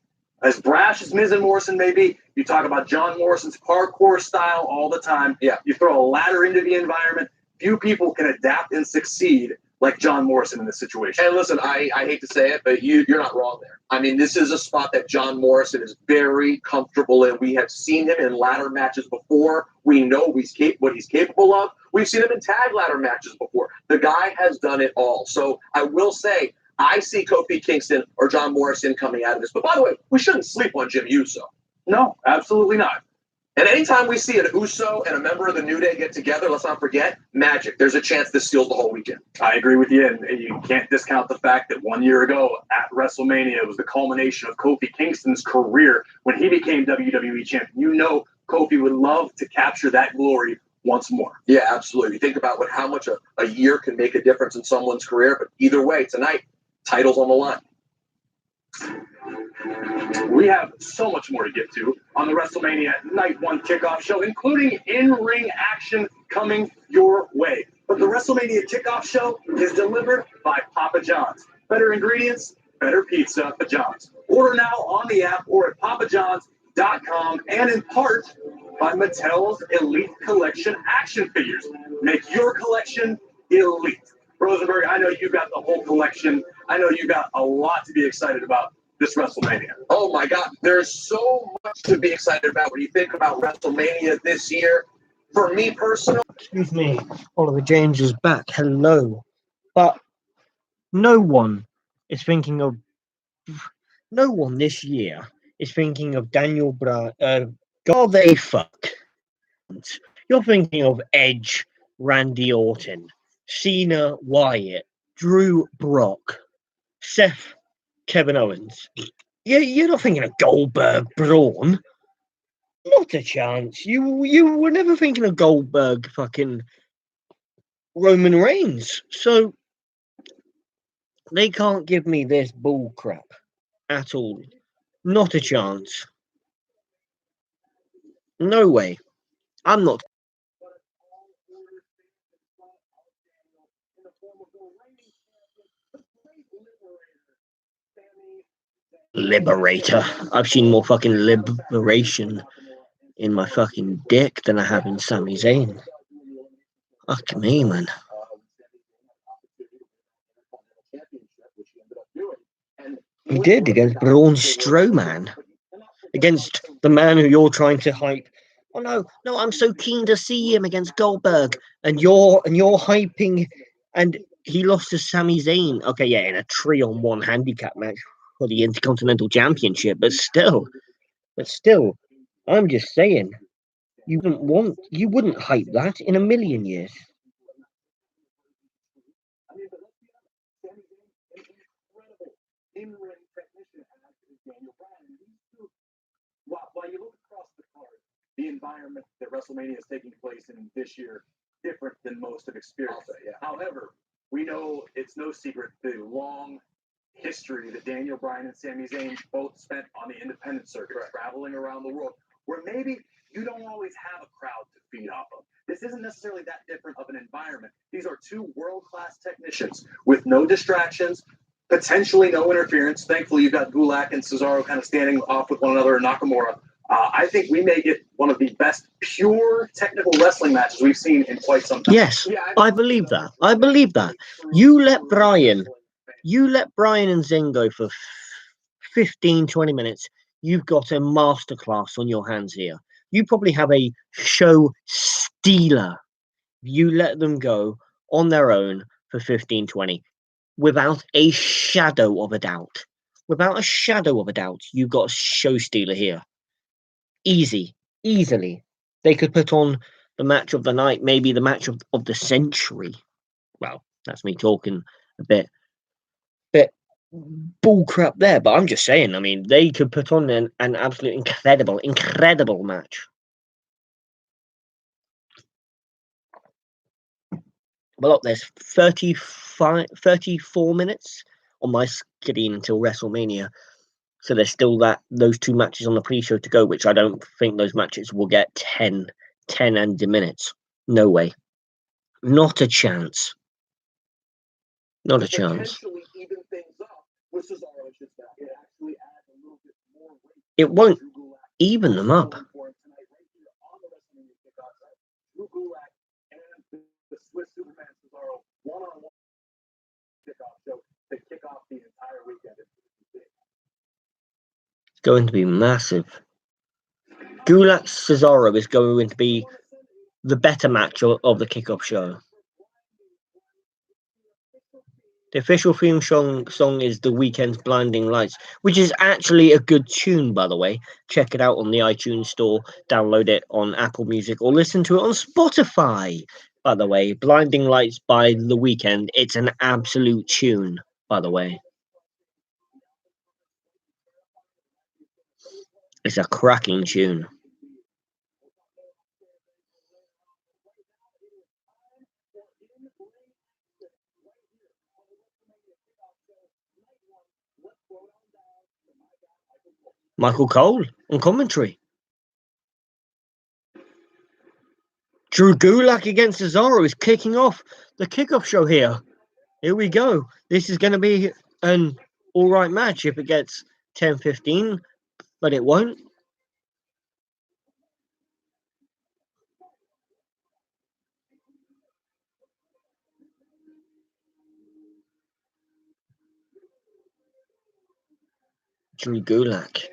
As brash as Miz and Morrison may be, you talk about John Morrison's parkour style all the time. Yeah, you throw a ladder into the environment. Few people can adapt and succeed like John Morrison in this situation. And listen, I hate to say it, but you're not wrong there. I mean, this is a spot that John Morrison is very comfortable in. We have seen him in ladder matches before. We know what he's capable of. We've seen him in tag ladder matches before. The guy has done it all. So I will say, I see Kofi Kingston or John Morrison coming out of this. But by the way, we shouldn't sleep on Jim Uso. No, absolutely not. And anytime we see an Uso and a member of the New Day get together, let's not forget, magic. There's a chance this steals the whole weekend. I agree with you, and you can't discount the fact that 1 year ago at WrestleMania, it was the culmination of Kofi Kingston's career when he became WWE champion. You know Kofi would love to capture that glory once more. Yeah, absolutely. Think about how much a year can make a difference in someone's career, but either way, tonight, titles on the line. We have so much more to get to on the WrestleMania Night 1 kickoff show, including in-ring action coming your way. But the WrestleMania kickoff show is delivered by Papa John's. Better ingredients, better pizza, Papa John's. Order now on the app or at papajohns.com, and in part by Mattel's Elite Collection action figures. Make your collection elite. Rosenberg, I know you've got the whole collection. I know you got a lot to be excited about this WrestleMania. Oh my God, there's so much to be excited about when you think about WrestleMania this year. For me personally, Excuse me, Oliver James is back. Hello. But no one is thinking of. No one this year is thinking of Daniel Bryan. God, they fuck. You're thinking of Edge, Randy Orton, Cena, Wyatt, Drew, Brock, Seth, Kevin Owens. You're not thinking of Goldberg, Braun. Not a chance. You were never thinking of Goldberg, fucking Roman Reigns. So they can't give me this bull crap at all. Not a chance. No way. I'm not. Liberator. I've seen more fucking liberation in my fucking dick than I have in Sami Zayn. Fuck me, man. And He did against Braun Strowman. Against the man who you're trying to hype. Oh no, I'm so keen to see him against Goldberg. And you're hyping, and he lost to Sami Zayn. Okay, yeah, in a 3-on-1 handicap match for the Intercontinental Championship, but still, I'm just saying, you wouldn't hype that in a million years. I mean, but let's be honest, Sami Zayn, an incredible in-ring technician, as is Daniel Bryan. These two, while you look across the card, the environment that WrestleMania is taking place in this year different than most have experienced. Yeah. However, we know it's no secret the long history that Daniel Bryan and Sami Zayn both spent on the independent circuit, traveling around the world, where maybe you don't always have a crowd to feed off of. This isn't necessarily that different of an environment. These are two world-class technicians with no distractions, potentially no interference. Thankfully, you've got Gulak and Cesaro kind of standing off with one another, and Nakamura. I think we may get one of the best pure technical wrestling matches we've seen in quite some time. Yes, I believe that. I believe that. You let Bryan and Zayn go for 15, 20 minutes. You've got a masterclass on your hands here. You probably have a show stealer. You let them go on their own for 15, 20 without a shadow of a doubt. Without a shadow of a doubt, you've got a show stealer here. Easily. They could put on the match of the night, maybe the match of the century. Well, that's me talking a bit bullcrap there, but I'm just saying, I mean, they could put on an absolute incredible match. Well, look, there's 34 minutes on my screen until WrestleMania. So there's still those two matches on the pre-show to go, which I don't think those matches will get 10 and minutes. No way. Not a chance. Not a chance. It won't even them up. It's going to be massive. Gulak Cesaro is going to be the better match of the kickoff show. The official theme song is The Weeknd's Blinding Lights, which is actually a good tune, by the way. Check it out on the iTunes store, download it on Apple Music, or listen to it on Spotify. By the way, Blinding Lights by The Weeknd, it's an absolute tune, by the way. It's a cracking tune. Michael Cole on commentary. Drew Gulak against Cesaro is kicking off the kickoff show here. Here we go. This is going to be an alright match if it gets 10-15, but it won't. Drew Gulak.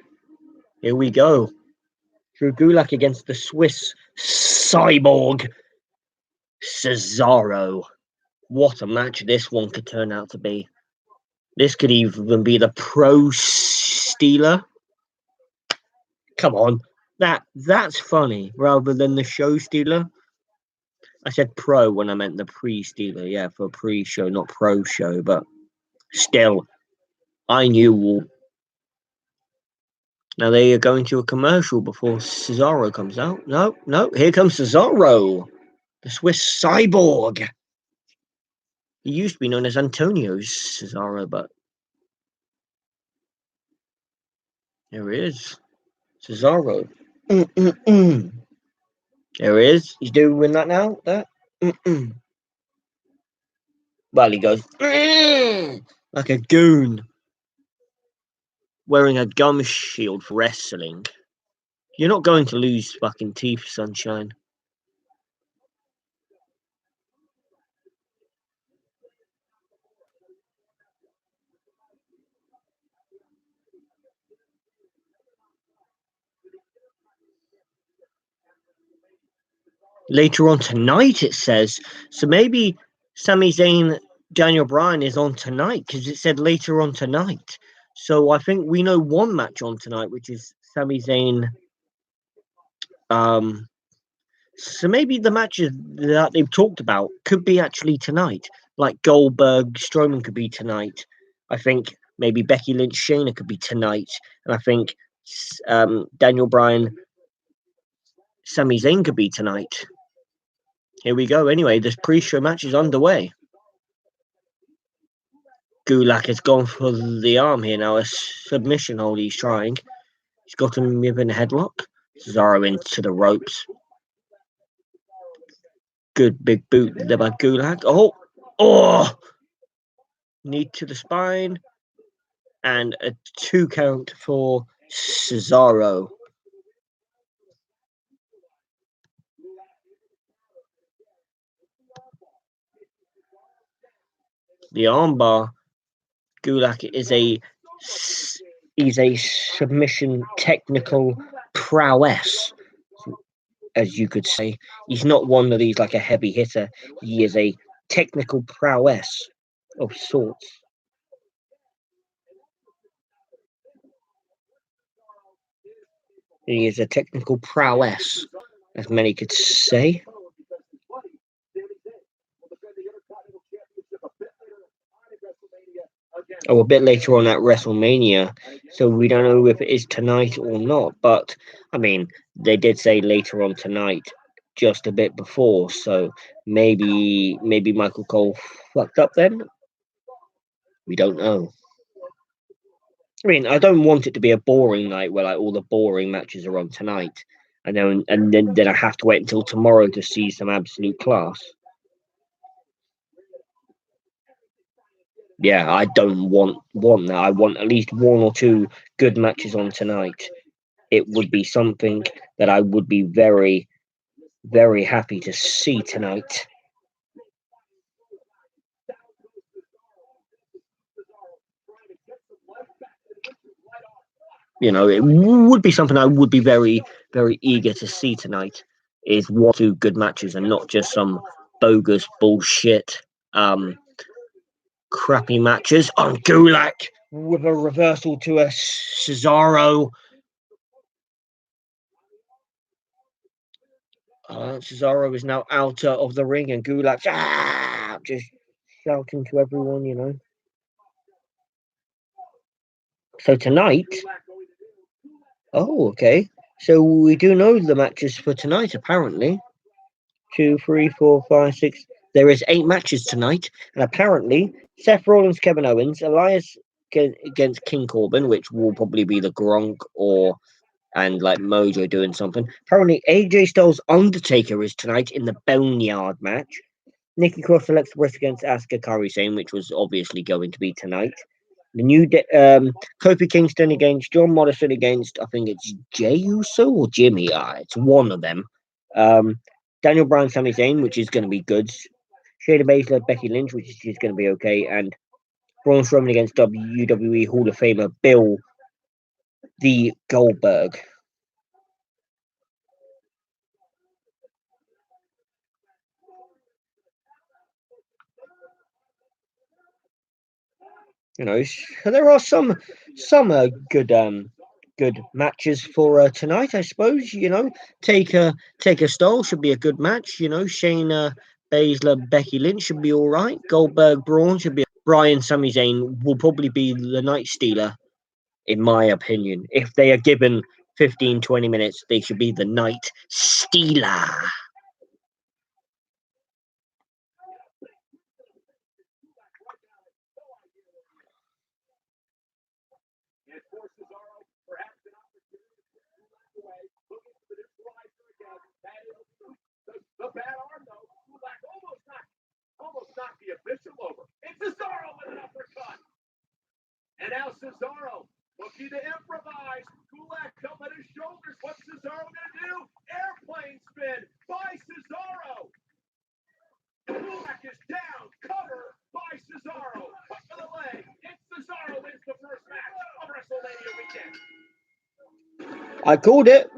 Here we go. Drew Gulak against the Swiss cyborg Cesaro. What a match this one could turn out to be. This could even be the pro stealer. Come on. That's funny rather than the show stealer. I said pro when I meant the pre-stealer. Yeah, for pre-show, not pro show, but still, I knew all. Now they are going to a commercial before Cesaro comes out. No, here comes Cesaro, the Swiss cyborg. He used to be known as Antonio Cesaro, but here he is, Cesaro. There he is. He's doing that now. That. Well, he goes like a goon, wearing a gum shield for wrestling. You're not going to lose fucking teeth, sunshine. later on tonight, it says. So maybe Sami Zayn, Daniel Bryan is on tonight because it said later on tonight. So I think we know one match on tonight, which is Sami Zayn. So maybe the matches that they've talked about could be actually tonight. Like Goldberg, Strowman could be tonight. I think maybe Becky Lynch, Shayna could be tonight. And I think Daniel Bryan, Sami Zayn could be tonight. Here we go. Anyway, this pre-show match is underway. Gulak has gone for the arm here now. A submission hold he's trying. He's got him in a headlock. Cesaro into the ropes. Good big boot there by Gulak. Oh! Knee to the spine. And a 2 count for Cesaro. The armbar. Gulak is a submission technical prowess, as you could say. He's not one of these like a heavy hitter. He is a technical prowess of sorts. He is a technical prowess, as many could say. Oh, a bit later on at WrestleMania, so we don't know if it is tonight or not. But I mean, they did say later on tonight, just a bit before. So maybe Michael Cole fucked up then. We don't know. I mean, I don't want it to be a boring night where like all the boring matches are on tonight, and then I have to wait until tomorrow to see some absolute class. Yeah, I don't want that. I want at least 1 or 2 good matches on tonight. It would be something that I would be very, very happy to see tonight. You know, it would be something I would be very, very eager to see tonight. Is 1 or 2 good matches and not just some bogus bullshit, crappy matches on Gulak with a reversal to a Cesaro. Cesaro is now out of the ring and Gulak just shouting to everyone, you know. So tonight, okay. So we do know the matches for tonight, apparently. 2, 3, 4, 5, 6. There is 8 matches tonight, and apparently Seth Rollins, Kevin Owens, Elias against King Corbin, which will probably be the Gronk and like Mojo doing something. Apparently AJ Styles Undertaker is tonight in the Boneyard match. Nikki Cross selects West against Asuka Kairi Sane, which was obviously going to be tonight. The new Kofi Kingston against John Morrison against, I think it's Jey Uso or Jimmy. It's one of them. Daniel Bryan, Sami Zayn, which is going to be good. Shayna Baszler, Becky Lynch, which is going to be okay. And Braun Strowman against WWE Hall of Famer Bill the Goldberg. You know, so there are some good matches for tonight, I suppose. You know, take a style should be a good match. You know, Shayna Baszler, Becky Lynch should be all right. Goldberg, Braun should be. Bryan, Sami Zayn will probably be the night stealer, in my opinion. If they are given 15, 20 minutes, they should be the night stealer. The bad arm, though, Gulak almost knocked the official over. And Cesaro with an uppercut. And now Cesaro looking to improvise. Gulak up at his shoulders. What's Cesaro going to do? Airplane spin by Cesaro. Gulak is down. Cover by Cesaro. Hook for the leg. And Cesaro wins the first match of WrestleMania weekend. I called it.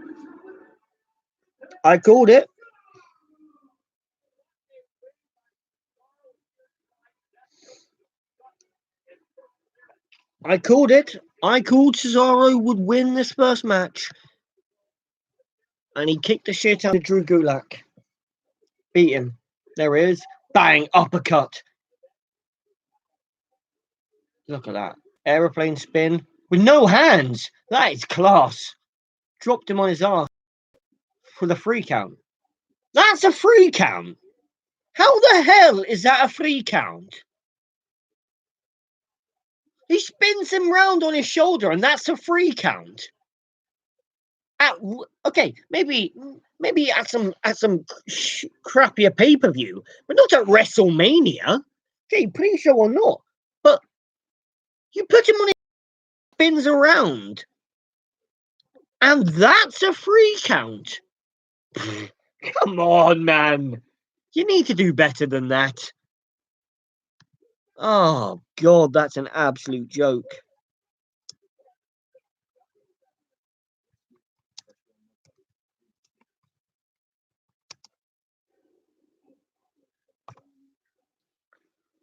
I called it. I called Cesaro would win this first match. And he kicked the shit out of Drew Gulak. Beat him. There he is. Bang, uppercut. Look at that. Aeroplane spin with no hands. That is class. Dropped him on his ass for the free count. That's a free count. How the hell is that a free count? He spins him round on his shoulder and that's a free count. Okay, maybe at some crappier pay-per-view, but not at WrestleMania. Okay, pre-show or not. But you put him on his spins around. And that's a free count. Come on, man. You need to do better than that. Oh, God, that's an absolute joke.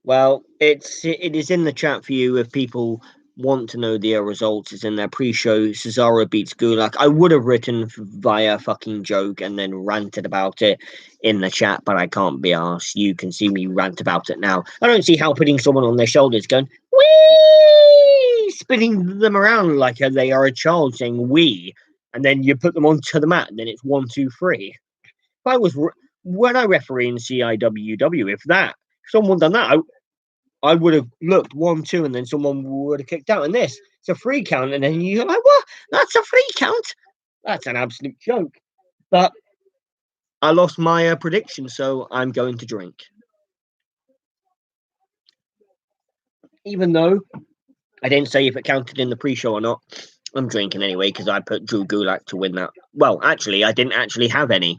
Well, it is in the chat for you if people want to know the results. It's in their pre-show. Cesaro beats Gulak. I would have written via fucking joke and then ranted about it in the chat, but I can't be arsed. You can see me rant about it now. I don't see how putting someone on their shoulders going, wee, spinning them around like they are a child saying wee, and then you put them onto the mat, and then it's 1, 2, 3. If I was when I referee in CIWW, if someone done that, I would have looked 1, 2, and then someone would have kicked out. And this, it's a free count, and then you're like, what? That's a free count? That's an absolute joke. But I lost my prediction, so I'm going to drink. Even though I didn't say if it counted in the pre-show or not, I'm drinking anyway because I put Drew Gulak to win that. Well, actually, I didn't actually have any.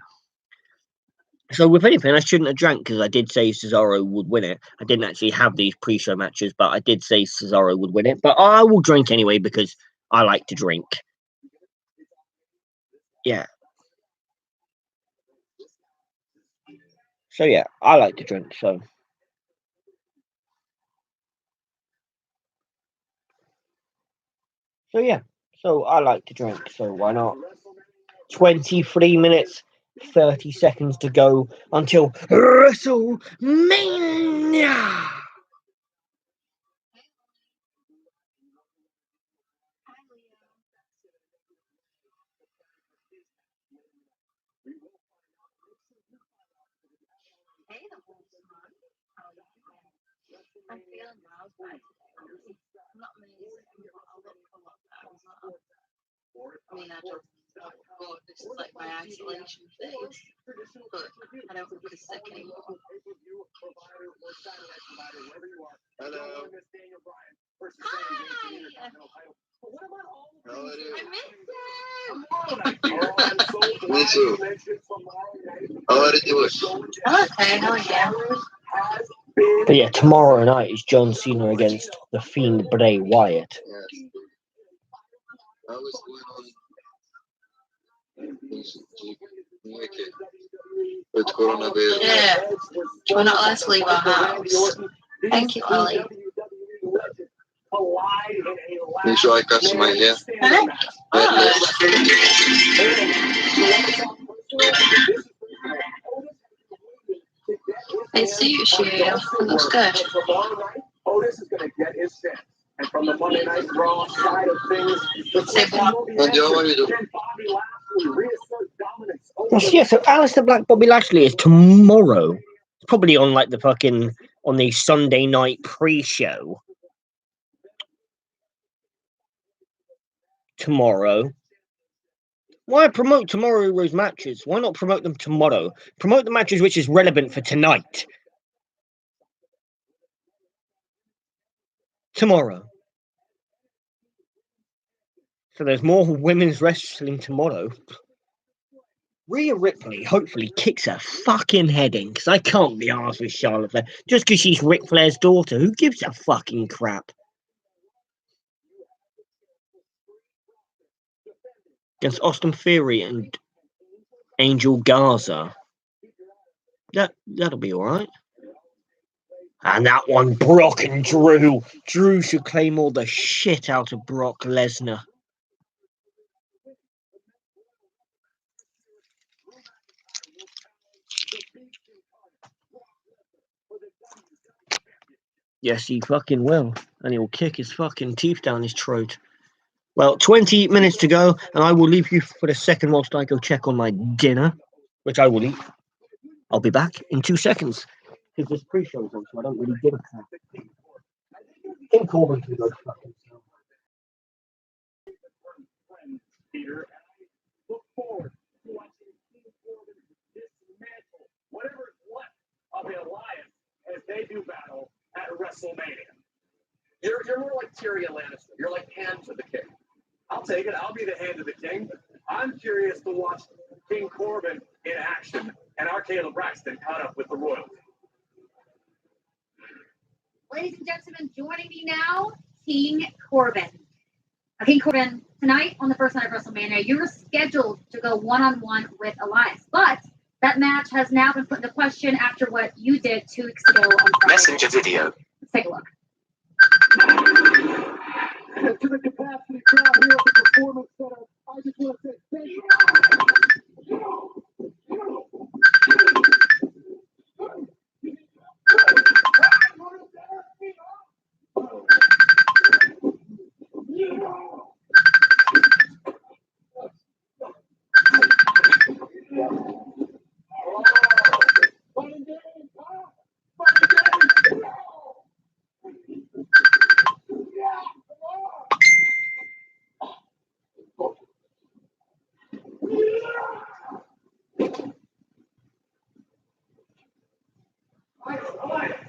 So, if anything, I shouldn't have drank because I did say Cesaro would win it. I didn't actually have these pre-show matches, but I did say Cesaro would win it. But I will drink anyway because I like to drink. Yeah. So, yeah, I like to drink, so. So, yeah. So, I like to drink, so why not? 23 minutes, 30 seconds to go until WrestleMania! I'm feeling loud, but I'm not amazing. I'll look for what that was not. I mean, I don't go, this is like my isolation phase, but I don't look as sick anymore. Hello. Hi! How are you? I miss you! Me too. How are you doing? I'm okay, how are you? But yeah, tomorrow night is John Cena against The Fiend Bray Wyatt. Yes. How is going on? Okay. With coronavirus. Yeah. We're not allowed to leave our house. Thank you, Ollie. Make sure I cut my hair. It suits you. It looks good. Otis is going to get his chance. And from the Monday Night Raw side of things, And you, how are you doing? Yeah, so Aleister Black Bobby Lashley is tomorrow. It's probably on like on the Sunday night pre-show. Tomorrow. Why promote tomorrow's matches? Why not promote them tomorrow? Promote the matches which is relevant for tonight. Tomorrow. So there's more women's wrestling tomorrow. Rhea Ripley hopefully kicks her fucking head in because I can't be arsed with Charlotte Flair just because she's Ric Flair's daughter. Who gives a fucking crap? Against Austin Theory and Angel Garza. That'll be alright. And that one, Brock and Drew. Drew should claim all the shit out of Brock Lesnar. Yes, he fucking will. And he will kick his fucking teeth down his throat. Well, 20 minutes to go, and I will leave you for the second whilst I go check on my dinner, which I will eat. I'll be back in 2 seconds. Because this pre-show's on, so I don't really give a crap. King Corbin can go fucking hell. Peter, and I look forward to watching King Corbin dismantle whatever's left of the Alliance as they do battle at WrestleMania. You're more like Tyrion Lannister. You're like hand to the king. I'll take it. I'll be the hand of the king. I'm curious to watch King Corbin in action and our Caleb Braxton caught up with the royalty. Ladies and gentlemen, joining me now, King Corbin. King Corbin, tonight on the first night of WrestleMania, you were scheduled to go one-on-one with Elias, but that match has now been put into question after what you did 2 weeks ago on Friday. Messenger video. Let's take a look. To the capacity crowd here at the Performance Center, I just want to say thank you.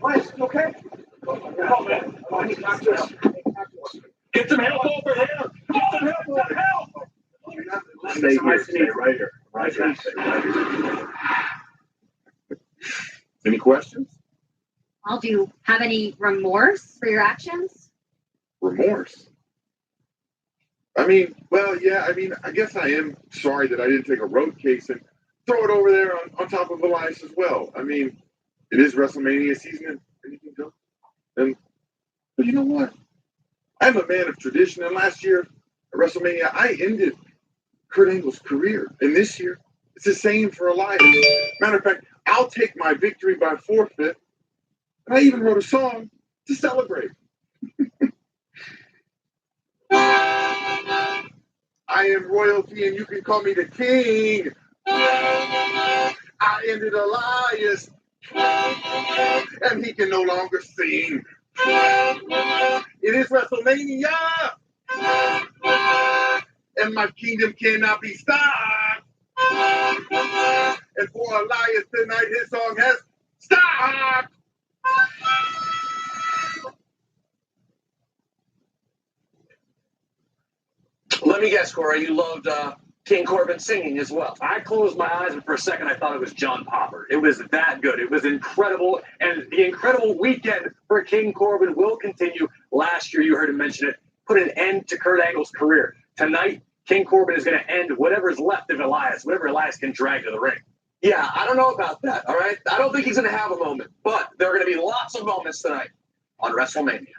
Elias, you okay? Oh, man. Get some help over here. Get some help. Get help. Stay here. Stay right here. Right here. Stay right here. Any questions? Do you have any remorse for your actions? Remorse. I mean, well, yeah, I guess I am sorry that I didn't take a road case and throw it over there on top of Elias as well. I mean, it is WrestleMania season and anything goes. But you know what? I'm a man of tradition, and last year at WrestleMania, I ended Kurt Angle's career. And this year, it's the same for Elias. Matter of fact, I'll take my victory by forfeit. And I even wrote a song to celebrate. I am royalty, and you can call me the king. I ended Elias, and he can no longer sing. It is WrestleMania, and my kingdom cannot be stopped. And for Elias tonight, his song has stopped. Let me guess, Corey, you loved King Corbin singing as well. I closed my eyes, and for a second, I thought it was John Popper. It was that good. It was incredible, and the incredible weekend for King Corbin will continue. Last year, you heard him mention it, put an end to Kurt Angle's career. Tonight, King Corbin is going to end whatever's left of Elias, whatever Elias can drag to the ring. Yeah, I don't know about that, all right? I don't think he's going to have a moment, but there are going to be lots of moments tonight on WrestleMania.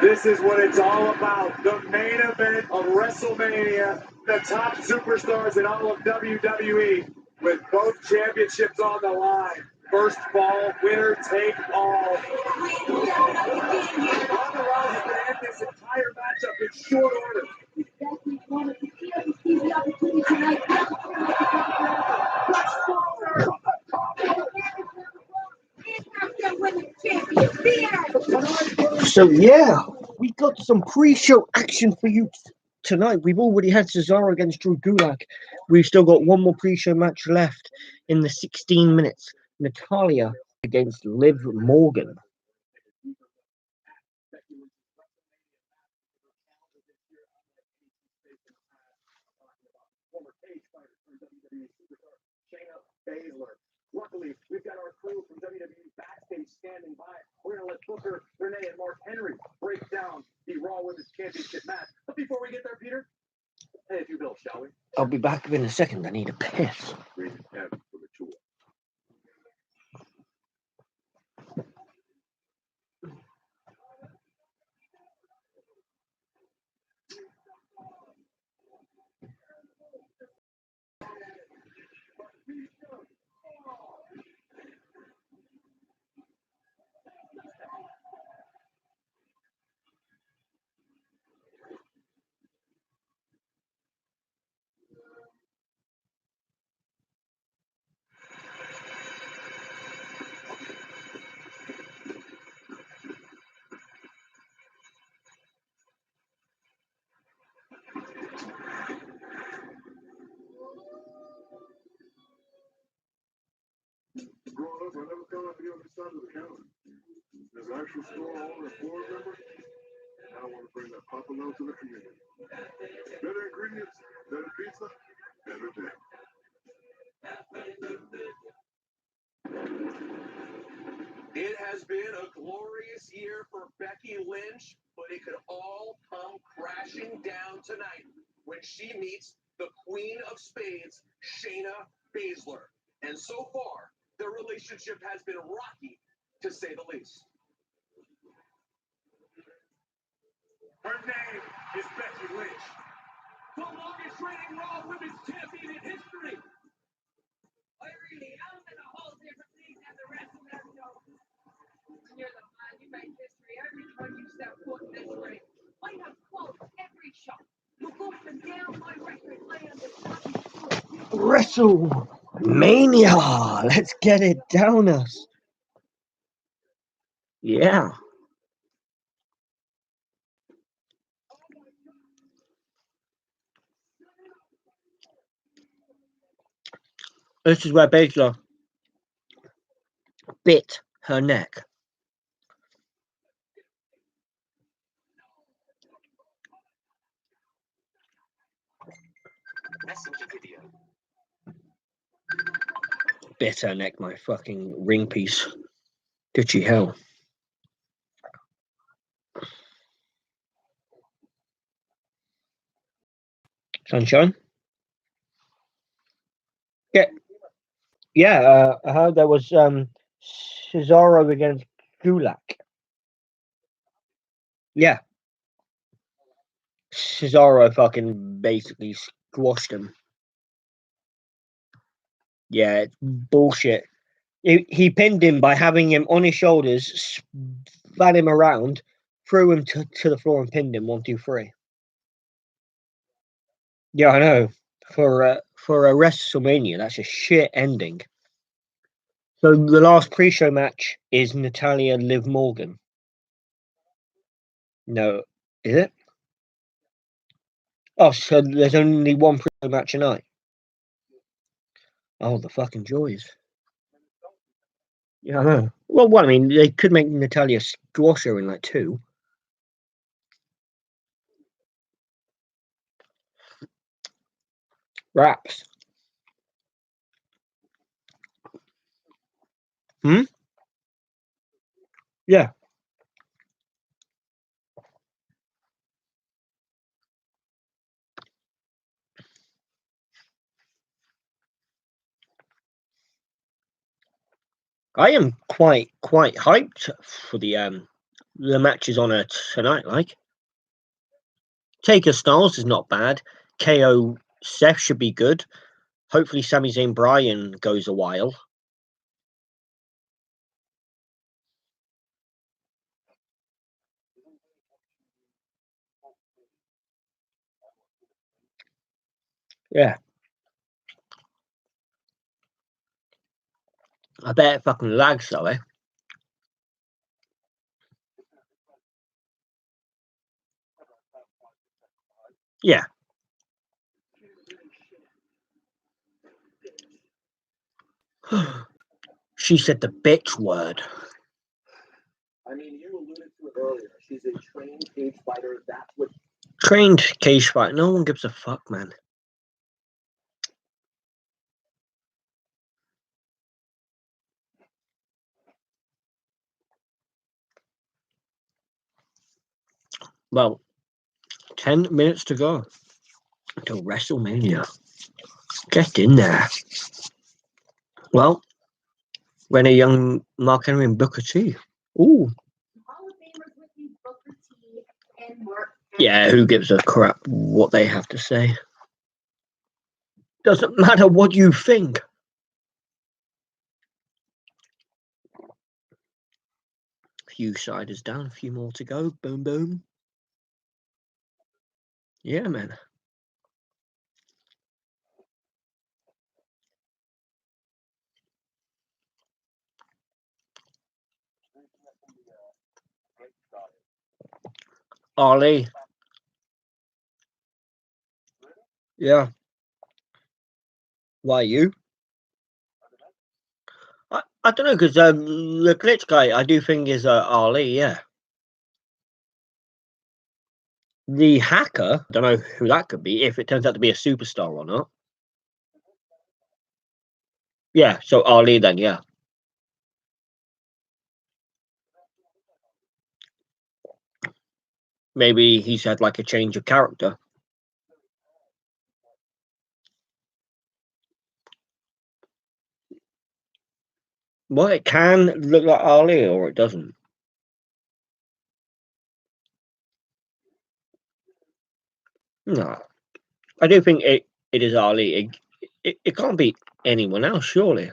This is what it's all about. The main event of WrestleMania. The top superstars in all of WWE with both championships on the line. First fall, winner take all. Ronda Rousey can end this entire matchup in short order. So yeah, we got some pre-show action for you tonight. We've already had Cesaro against Drew Gulak. We've still got one more pre-show match left in the 16 minutes. Natalya against Liv Morgan. Luckily, we've got our crew from WWE backstage standing by. We're going to let Booker, Renee, and Mark Henry break down the Raw Women's Championship match. But before we get there, Peter, pay a few bills, shall we? I'll be back in a second. I need a piss. other side of the counter. There's an actual store owner and board member. And I want to bring that Papa Love to the community. Better ingredients, better pizza, better day. It has been a glorious year for Becky Lynch, but it could all come crashing down tonight when she meets the Queen of Spades, Shayna Baszler. And so far, their relationship has been rocky, to say the least. Her name is Becky Lynch, the longest reigning Raw Women's Champion in history. I don't think a whole different league than the rest of them know. You're the man, you make history every time you step foot in this ring. I have quotes every shot. Look up and down my record, I am the champion. WrestleMania. Let's get it down us. Yeah. This is where Baszler bit her neck. Messenger video. Bit her neck, my fucking ring piece. Did she hell? Sunshine? Yeah. Yeah, I heard there was Cesaro against Gulak. Yeah. Cesaro fucking basically squashed him. Yeah, it's bullshit. He pinned him by having him on his shoulders, spat him around, threw him to the floor and pinned him 1, 2, 3. Yeah, I know. For a WrestleMania, that's a shit ending. So the last pre-show match is Natalya Liv Morgan. No, is it? Oh, so there's only one pre-show match a night. Oh, the fucking joys. Yeah, I know. Well, what I mean, they could make Natalya squash her in like 2. Raps. Yeah. I am quite hyped for the matches on her tonight. Like, Taker Styles is not bad. KO Seth should be good. Hopefully, Sami Zayn Bryan goes a while. Yeah. I bet it fucking lags though, eh? Yeah. She said the bitch word. I mean, you alluded to it earlier. She's a trained cage fighter. That's what. Trained cage fight. No one gives a fuck, man. Well, 10 minutes to go until WrestleMania. Get in there. Well, Renee Young, Mark Henry, and Booker T. Ooh. Hall of Famers with you, Booker T and Mark. Yeah, who gives a crap what they have to say? Doesn't matter what you think. A few siders down, a few more to go. Boom, boom. Yeah, man. Ollie. Yeah. Why you? I don't know, because the glitch guy, I do think is Ali, yeah. The hacker, I don't know who that could be, if it turns out to be a superstar or not. Yeah, so Ali then, yeah. Maybe he's had like a change of character. Well, it can look like Ali or it doesn't. No. I do think it is Ali. It can't be anyone else, surely.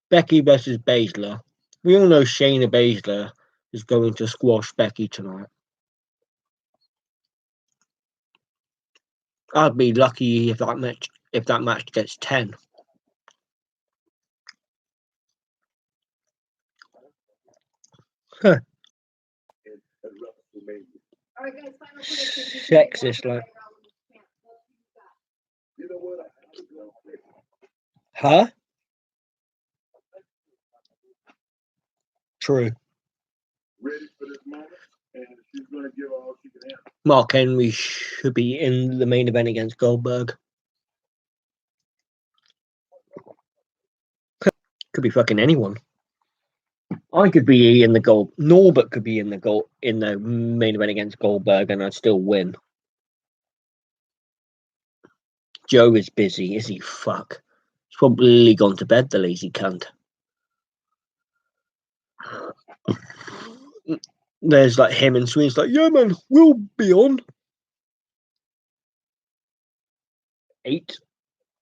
Becky versus Baszler. We all know Shayna Baszler is going to squash Becky tonight. I'd be lucky if that match gets 10. Huh. Sexist, like. Huh? True. Ready for this moment, and she's going to give all she can handle. Mark Henry should be in the main event against Goldberg. Could be fucking anyone. I could be in the gold. Norbert could be in the main event against Goldberg, and I'd still win. Joe is busy, is he? Fuck. He's probably gone to bed, the lazy cunt. There's like him and Sween's like, yeah, man, we'll be on. 8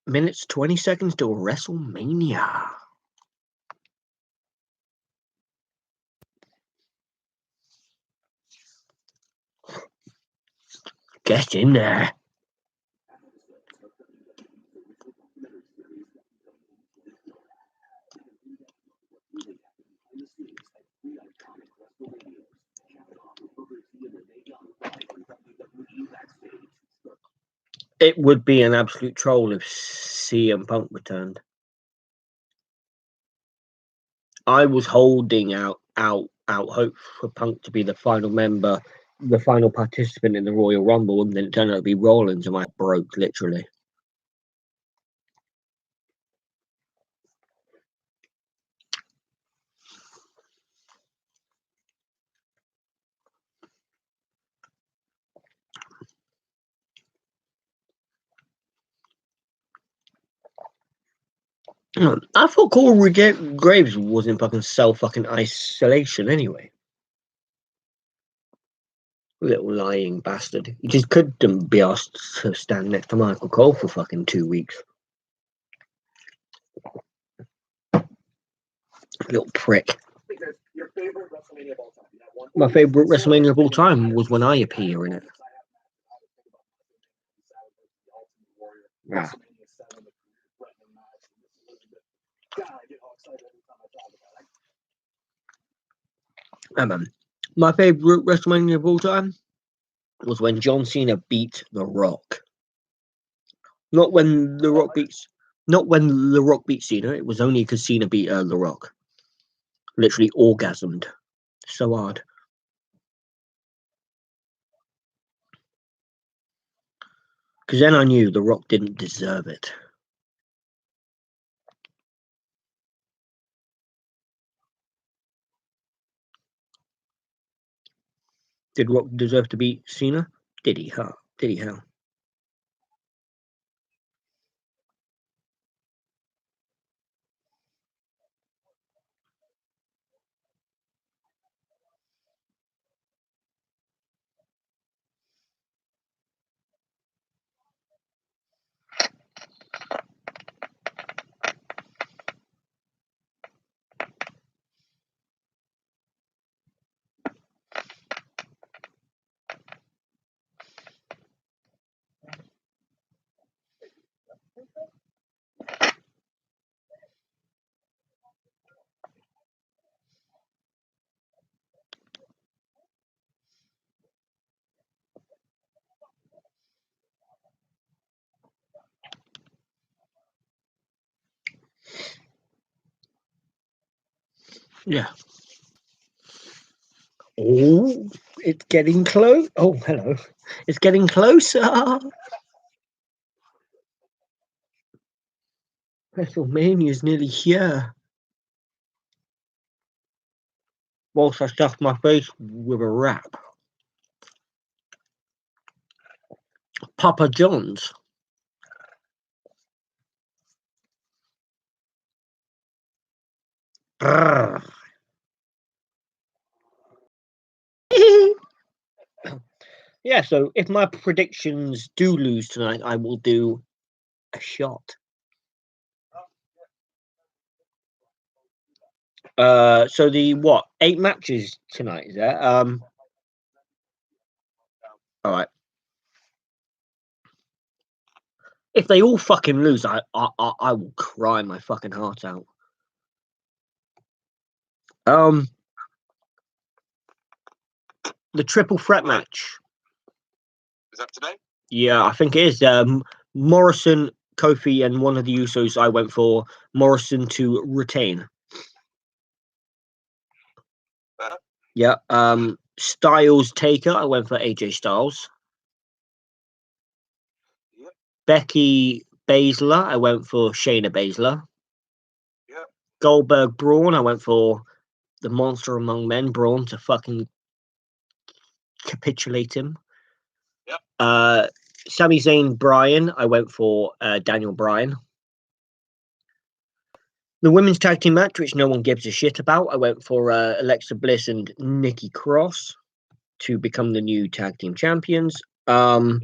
minutes, 20 seconds till WrestleMania. Get in there. It would be an absolute troll if CM Punk returned. I was holding out hope for Punk to be the final member, the final participant in the Royal Rumble, and then it turned out to be Rollins, and I broke literally. I thought Corey Graves was in fucking fucking isolation anyway. Little lying bastard. He just couldn't be asked to stand next to Michael Cole for fucking 2 weeks. Little prick. Your favorite WrestleMania of all time. My favourite WrestleMania of all time was when I appear in it. Yeah. My favourite WrestleMania of all time was when John Cena beat The Rock. Not when The Rock beat Cena. It was only because Cena beat The Rock. Literally orgasmed. So hard. Because then I knew The Rock didn't deserve it. Did Rock deserve to beat Cena? Did he? Huh? Did he? Huh? Yeah. Oh, it's getting close. Oh, hello. It's getting closer. WrestleMania is nearly here. Whilst I stuff my face with a wrap. Papa John's. Brrr. Yeah, so if my predictions do lose tonight, I will do a shot. So the what? 8 matches tonight, is there? All right. If they all fucking lose, I will cry my fucking heart out. The triple threat match. Is that today? Yeah, I think it is. Morrison, Kofi, and one of the Usos. I went for Morrison to retain. Yeah. Styles Taker. I went for AJ Styles. Yep. Becky Baszler. I went for Shayna Baszler. Yep. Goldberg Braun. I went for the Monster Among Men Braun to fucking capitulate him. Yep. Sami Zayn Bryan. I went for Daniel Bryan. The women's tag team match, which no one gives a shit about, I went for Alexa Bliss and Nikki Cross to become the new tag team champions. Yep.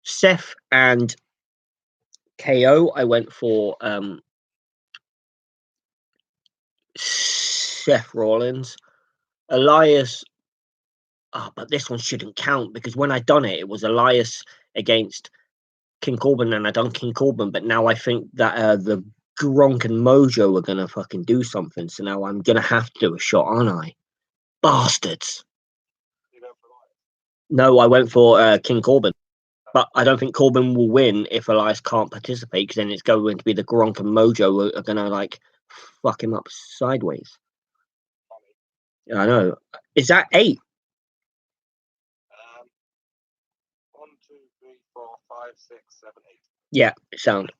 Seth and KO, I went for Seth Rollins. Elias, but this one shouldn't count because when I done it, it was Elias against King Corbin, and I done King Corbin, but now I think that the Gronk and Mojo are gonna fucking do something, so now I'm gonna have to do a shot, aren't I? Bastards. No, I went for King Corbin, but I don't think Corbin will win if Elias can't participate, because then it's going to be the Gronk and Mojo are gonna like fuck him up sideways. I know. Is that 8? 1, 2, 3, 4, 5, 6, 7, 8. Yeah, sound.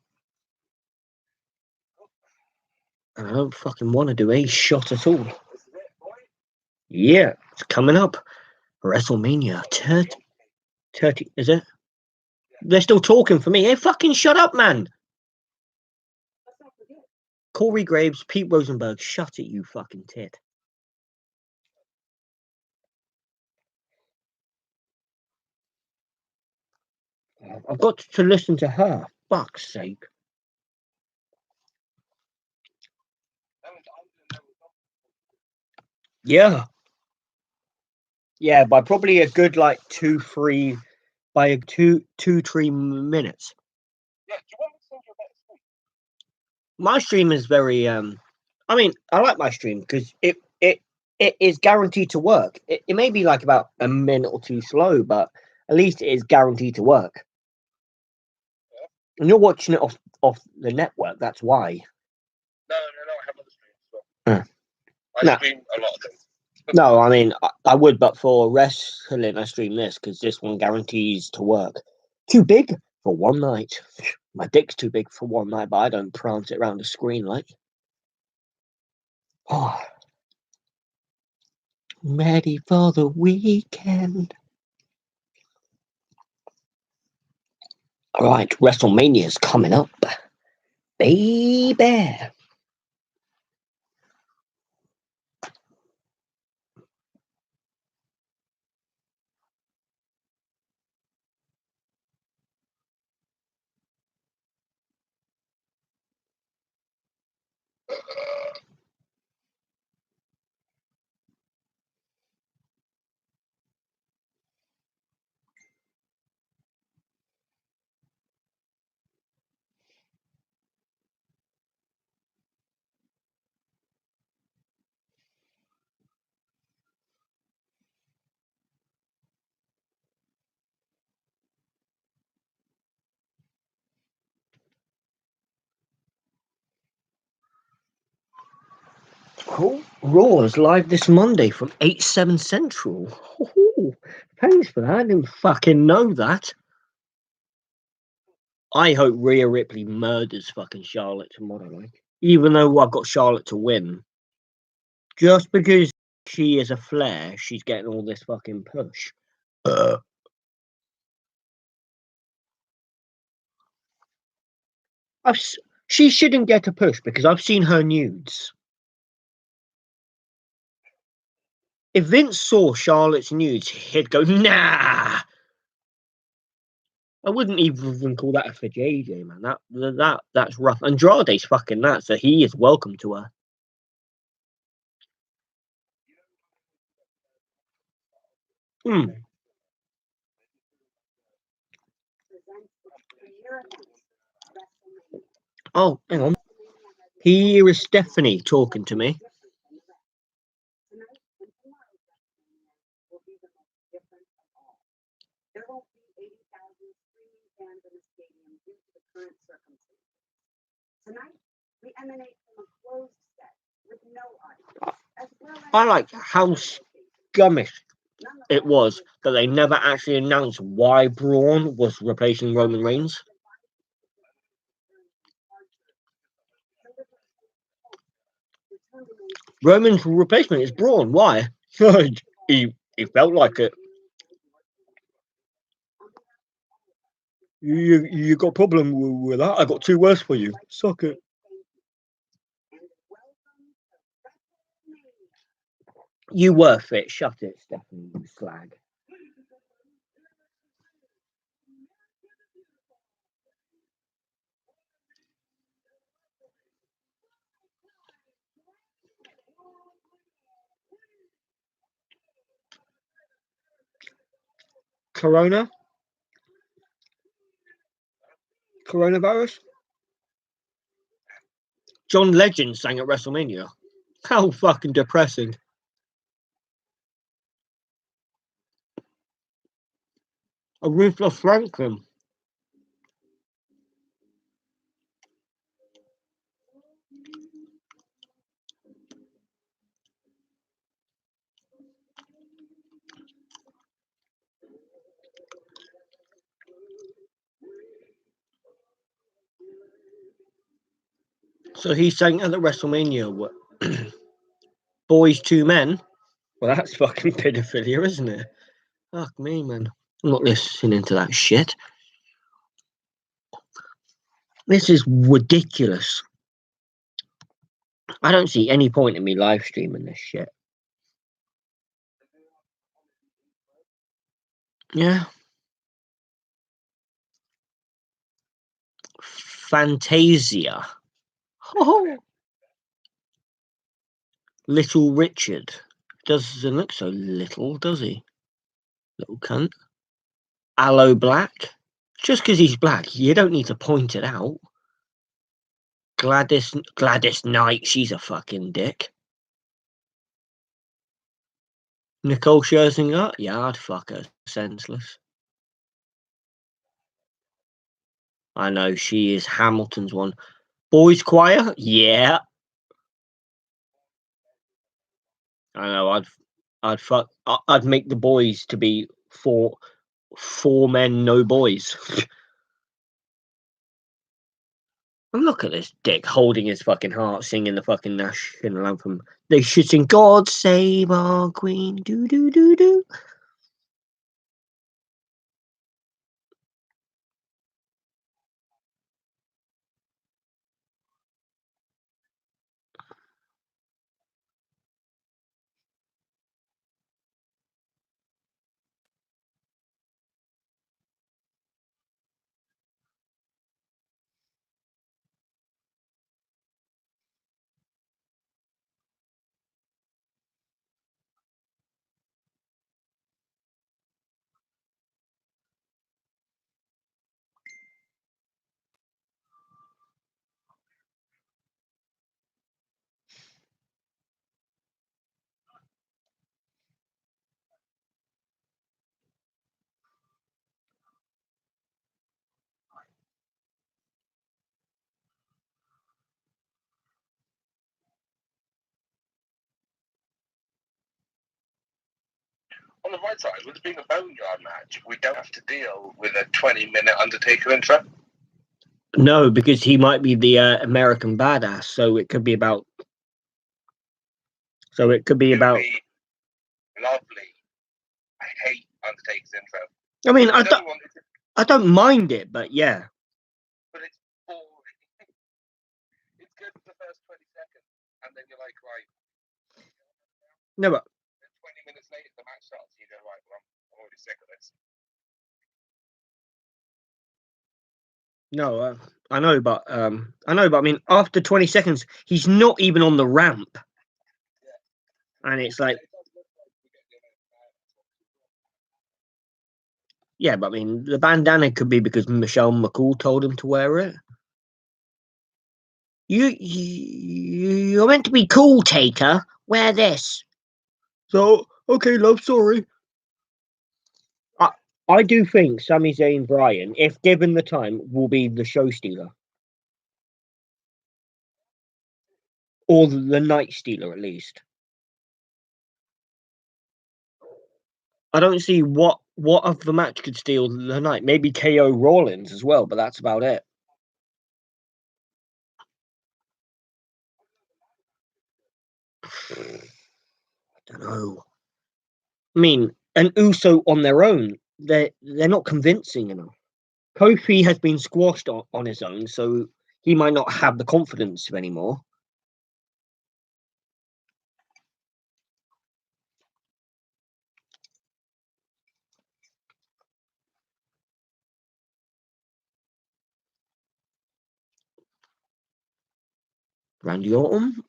And I don't fucking want to do a shot at all. This is it, boy. Yeah, it's coming up. WrestleMania 30, is it? They're still talking for me. Hey, fucking shut up, man. Corey Graves, Pete Rosenberg, shut it, you fucking tit. I've got to listen to her. Fuck's sake. Yeah. Yeah, by probably a good like 2-3 by a 2-3 minutes. Yeah, do you want me to send you a better stream? My stream is very I mean, I like my stream because it is guaranteed to work. It may be like about a minute or two slow, but at least it is guaranteed to work. Yeah. And you're watching it off the network, that's why. No, I have other streams as well. I No. stream a lot of things. No, I mean I would, but for wrestling I stream this because this one guarantees to work. Too big for one night. My dick's too big for one night, but I don't prance it around the screen like. Oh. Ready for the weekend. All right, WrestleMania's coming up, baby. Cool. Raw is live this Monday from 8/7 Central. Ooh, thanks for that. I didn't fucking know that. I hope Rhea Ripley murders fucking Charlotte tomorrow night. Even though I've got Charlotte to win. Just because she is a Flair, she's getting all this fucking push. She shouldn't get a push because I've seen her nudes. If Vince saw Charlotte's nudes, he'd go, nah. I wouldn't even call that for JJ, man. That's rough. Andrade's fucking that, so he is welcome to her. Oh, hang on. Here is Stephanie talking to me. There won't be 80,000 screaming fans in the stadium due to the current circumstances. Tonight, we emanate from a closed set with no audience, as well as I like how scummish it was that they never actually announced why Braun was replacing Roman Reigns. Roman's replacement is Braun. Why? he felt like it. You got a problem with that? I got two words for you. Suck it. You were fit. Shut it, Stephanie, you slag. Coronavirus? John Legend sang at WrestleMania. How fucking depressing. Aretha Franklin. So he sang at the WrestleMania. Boys to Men. Well, that's fucking pedophilia, isn't it? Fuck me, man. I'm not listening to that shit. This is ridiculous. I don't see any point in me live streaming this shit. Yeah. Fantasia. Oh. Little Richard. Doesn't look so little, does he? Little cunt. Aloe Black. Just because he's black, you don't need to point it out. Gladys Knight, she's a fucking dick. Nicole Scherzinger, yeah, I'd fuck her senseless. I know, she is Hamilton's one. Boys Choir, yeah. I know, I'd make the boys to be four men, no boys. And look at this dick holding his fucking heart, singing the fucking national anthem. They should sing "God Save Our Queen." Do do do do. On the right side, with it being a boneyard match, we don't have to deal with a 20-minute Undertaker intro. No, because he might be the American badass, so it could be about. So it could be It would about. be lovely. I hate Undertaker's intro. I mean, Because everyone- I don't mind it, but yeah. But it's boring. It's good for the first 20 seconds, and then you're like, right. No, but Then 20 minutes later, the match starts, and you go, right, well, I'm already sick of this. no, I know, but I mean, after 20 seconds, he's not even on the ramp, and it's like, yeah, but I mean, the bandana could be because Michelle McCool told him to wear it. You're meant to be cool, Taker. Wear this. So, okay, love, sorry. I do think Sami Zayn Bryan, if given the time, will be the show stealer. Or the night stealer, at least. I don't see what of the match could steal the night. Maybe KO Rollins as well, but that's about it. I don't know. I mean, an Uso on their own, they're not convincing enough. Kofi has been squashed on his own, so he might not have the confidence anymore. Randy Orton?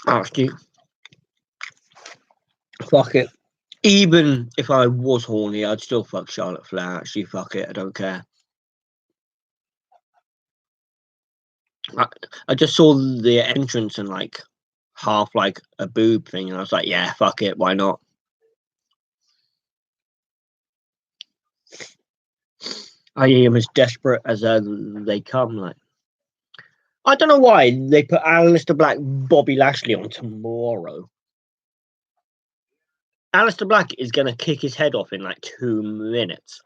Actually, fuck it. Even if I was horny, I'd still fuck Charlotte Flair. Actually, fuck it. I don't care. I just saw the entrance and like half like a boob thing, and I was like, yeah, fuck it. Why not? I am as desperate as they come. Like, I don't know why they put Aleister Black, Bobby Lashley on tomorrow. Aleister Black is gonna kick his head off in like 2 minutes.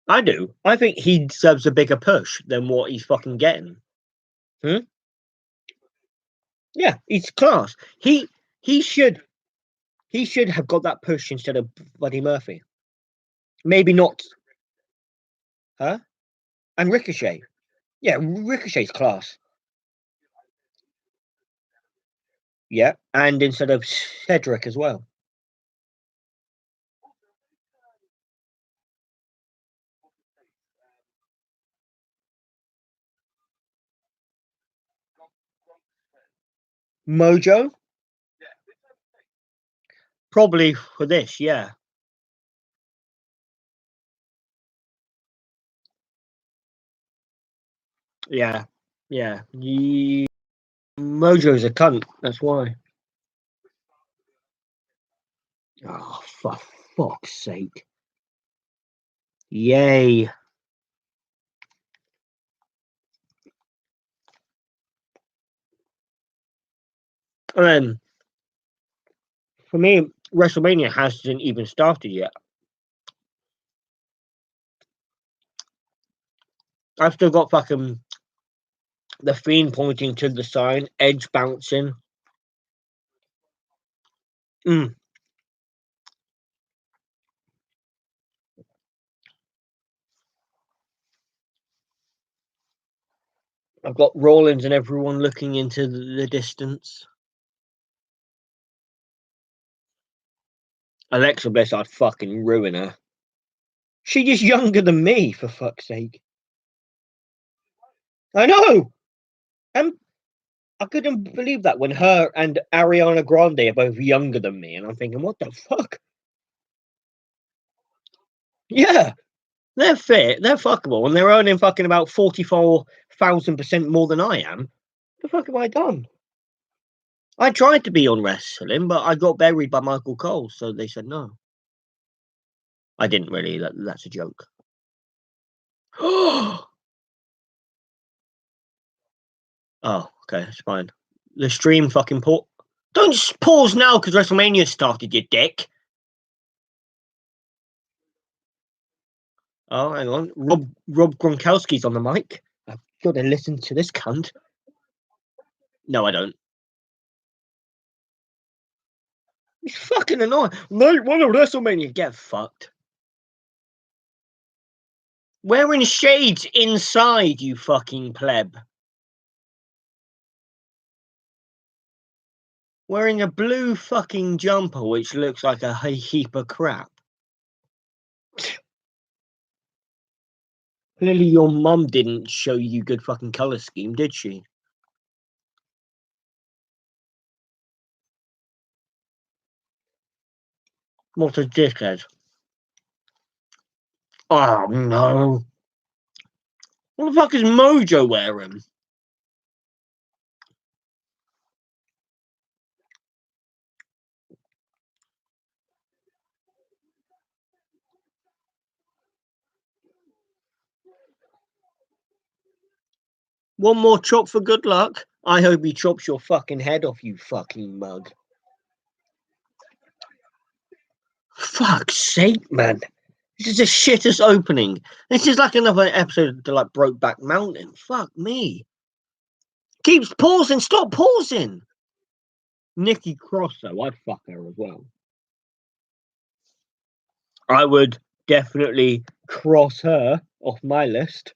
I do. I think he deserves a bigger push than what he's fucking getting. Yeah, he's class. He should have got that push instead of Buddy Murphy. Maybe not. Huh? And Ricochet. Yeah, Ricochet's class. Yeah, and instead of Cedric as well. Mojo? Probably for this, yeah. Yeah. Yeah. Mojo's a cunt, that's why. Oh, for fuck's sake. Yay. And then, for me, WrestleMania hasn't even started yet. I've still got fucking The Fiend pointing to the sign, Edge bouncing. I've got Rollins and everyone looking into the distance. Alexa Bliss, I'd fucking ruin her. She is younger than me, for fuck's sake. I know! I couldn't believe that when her and Ariana Grande are both younger than me, and I'm thinking, what the fuck? Yeah, they're fit, they're fuckable, and they're earning fucking about 44,000% more than I am. The fuck have I done? I tried to be on wrestling, but I got buried by Michael Cole, so they said no. I didn't really, that's a joke. Oh, okay, it's fine. The stream fucking pause. Don't just pause now because WrestleMania started, you dick. Oh, hang on. Rob Gronkowski's on the mic. I've got to listen to this cunt. No, I don't. He's fucking annoying. Night one of WrestleMania. Get fucked. Wearing shades inside, you fucking pleb. Wearing a blue fucking jumper which looks like a heap of crap. Clearly your mum didn't show you good fucking colour scheme, did she? What a dickhead. Oh no. What the fuck is Mojo wearing? One more chop for good luck? I hope he chops your fucking head off, you fucking mug. Fuck's sake, man. This is the shittest opening. This is like another episode of like Brokeback Mountain. Fuck me. Keeps pausing. Stop pausing. Nikki Cross, though, I'd fuck her as well. I would definitely cross her off my list.